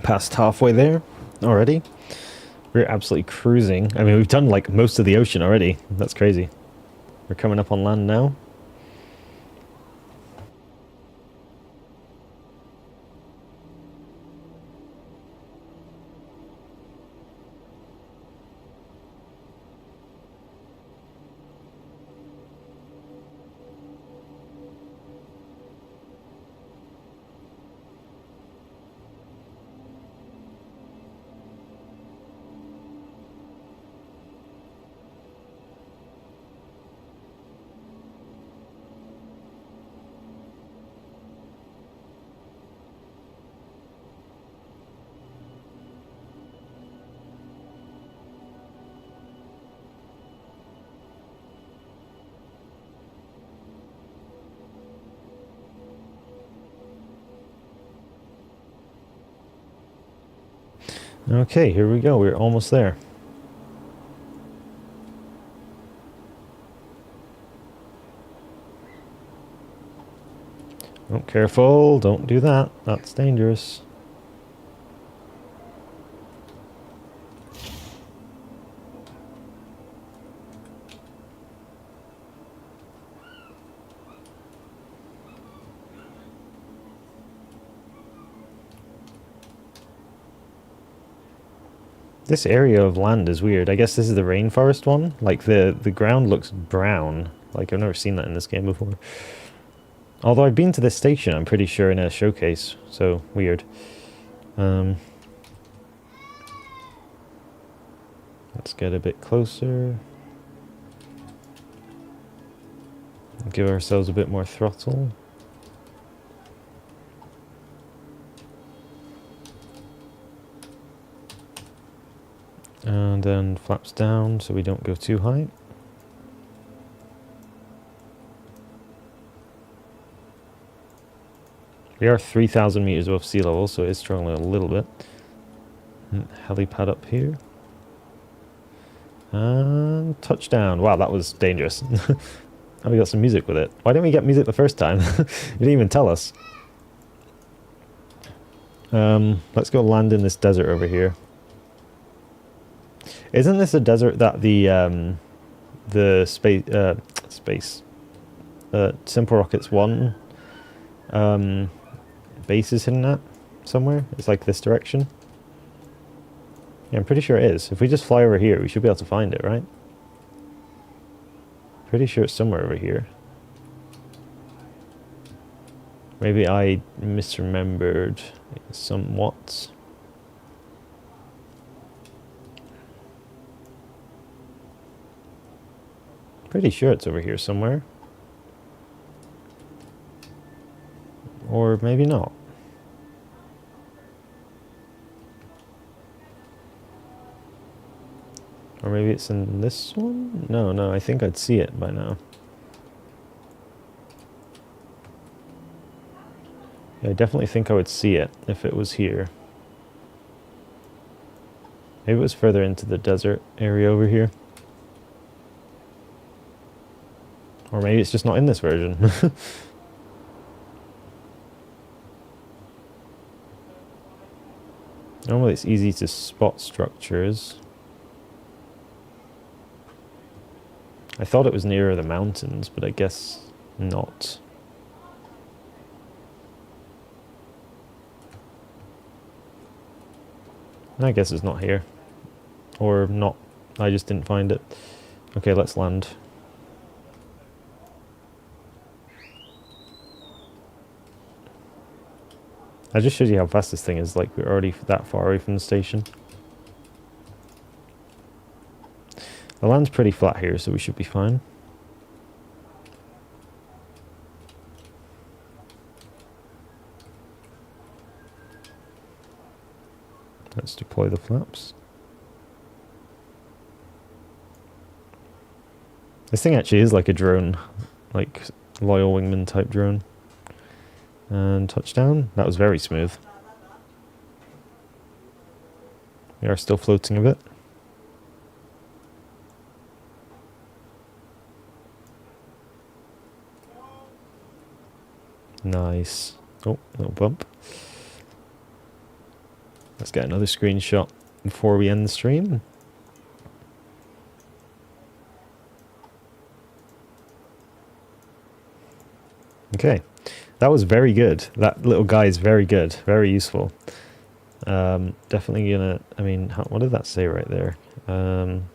Past halfway there already. We're absolutely cruising. I mean, we've done like most of the ocean already. That's crazy. We're coming up on land now. Okay, here we go. We're almost there. Oh, careful. Don't do that. That's dangerous. This area of land is weird. I guess this is the rainforest one. Like, the ground looks brown. Like, I've never seen that in this game before. Although I've been to this station, I'm pretty sure, in a showcase. So, weird. Let's get a bit closer. Give ourselves a bit more throttle. And then flaps down so we don't go too high. We are 3,000 meters above sea level, so it's struggling a little bit. Helipad up here. And touchdown. Wow, that was dangerous. And we got some music with it. Why didn't we get music the first time? You didn't even tell us. Let's go land in this desert over here. Isn't this a desert that the Simple Rockets 1 base is hidden at somewhere? It's like this direction. Yeah, I'm pretty sure it is. If we just fly over here, we should be able to find it, right? Pretty sure it's somewhere over here. Maybe I misremembered somewhat. Pretty sure it's over here somewhere. Or maybe not. Or maybe it's in this one? No, I think I'd see it by now. Yeah, I definitely think I would see it if it was here. Maybe it was further into the desert area over here. Or maybe it's just not in this version. Normally it's easy to spot structures. I thought it was nearer the mountains, but I guess not. I guess it's not here. Or not. I just didn't find it. Okay, let's land. I just showed you how fast this thing is. Like, we're already that far away from the station. The land's pretty flat here, so we should be fine. Let's deploy the flaps. This thing actually is like a drone, like Loyal Wingman type drone. And touchdown. That was very smooth. We are still floating a bit. Nice. Oh, little bump. Let's get another screenshot before we end the stream. Okay, that was very good. That little guy is very good, very useful. Definitely gonna, I mean, what did that say right there?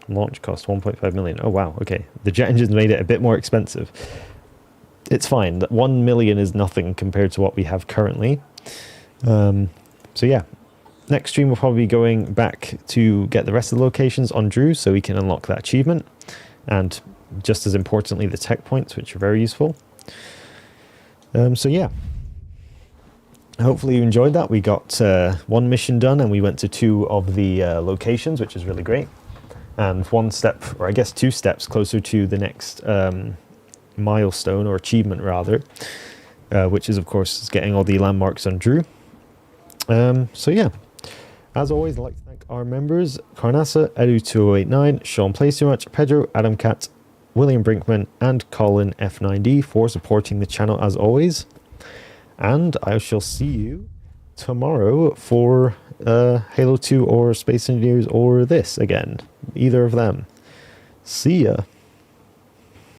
Launch cost 1.5 million. Oh wow, okay. The jet engines made it a bit more expensive. It's fine. That 1 million is nothing compared to what we have currently. So yeah, next stream we'll probably be going back to get the rest of the locations on Drew so we can unlock that achievement. And just as importantly, the tech points, which are very useful. So yeah, hopefully you enjoyed that. We got one mission done and we went to 2 of the locations, which is really great. And 1 step, or I guess 2 steps closer to the next milestone, or achievement rather, which is of course getting all the landmarks on Drew. So yeah, As always, I'd like to thank our members, Carnassa, Edu2089, Sean Plays Too Much, Pedro, Adam Cat, William Brinkman, and Colin F9D for supporting the channel as always. And I shall see you tomorrow for Halo 2 or Space Engineers or this again. Either of them. See ya.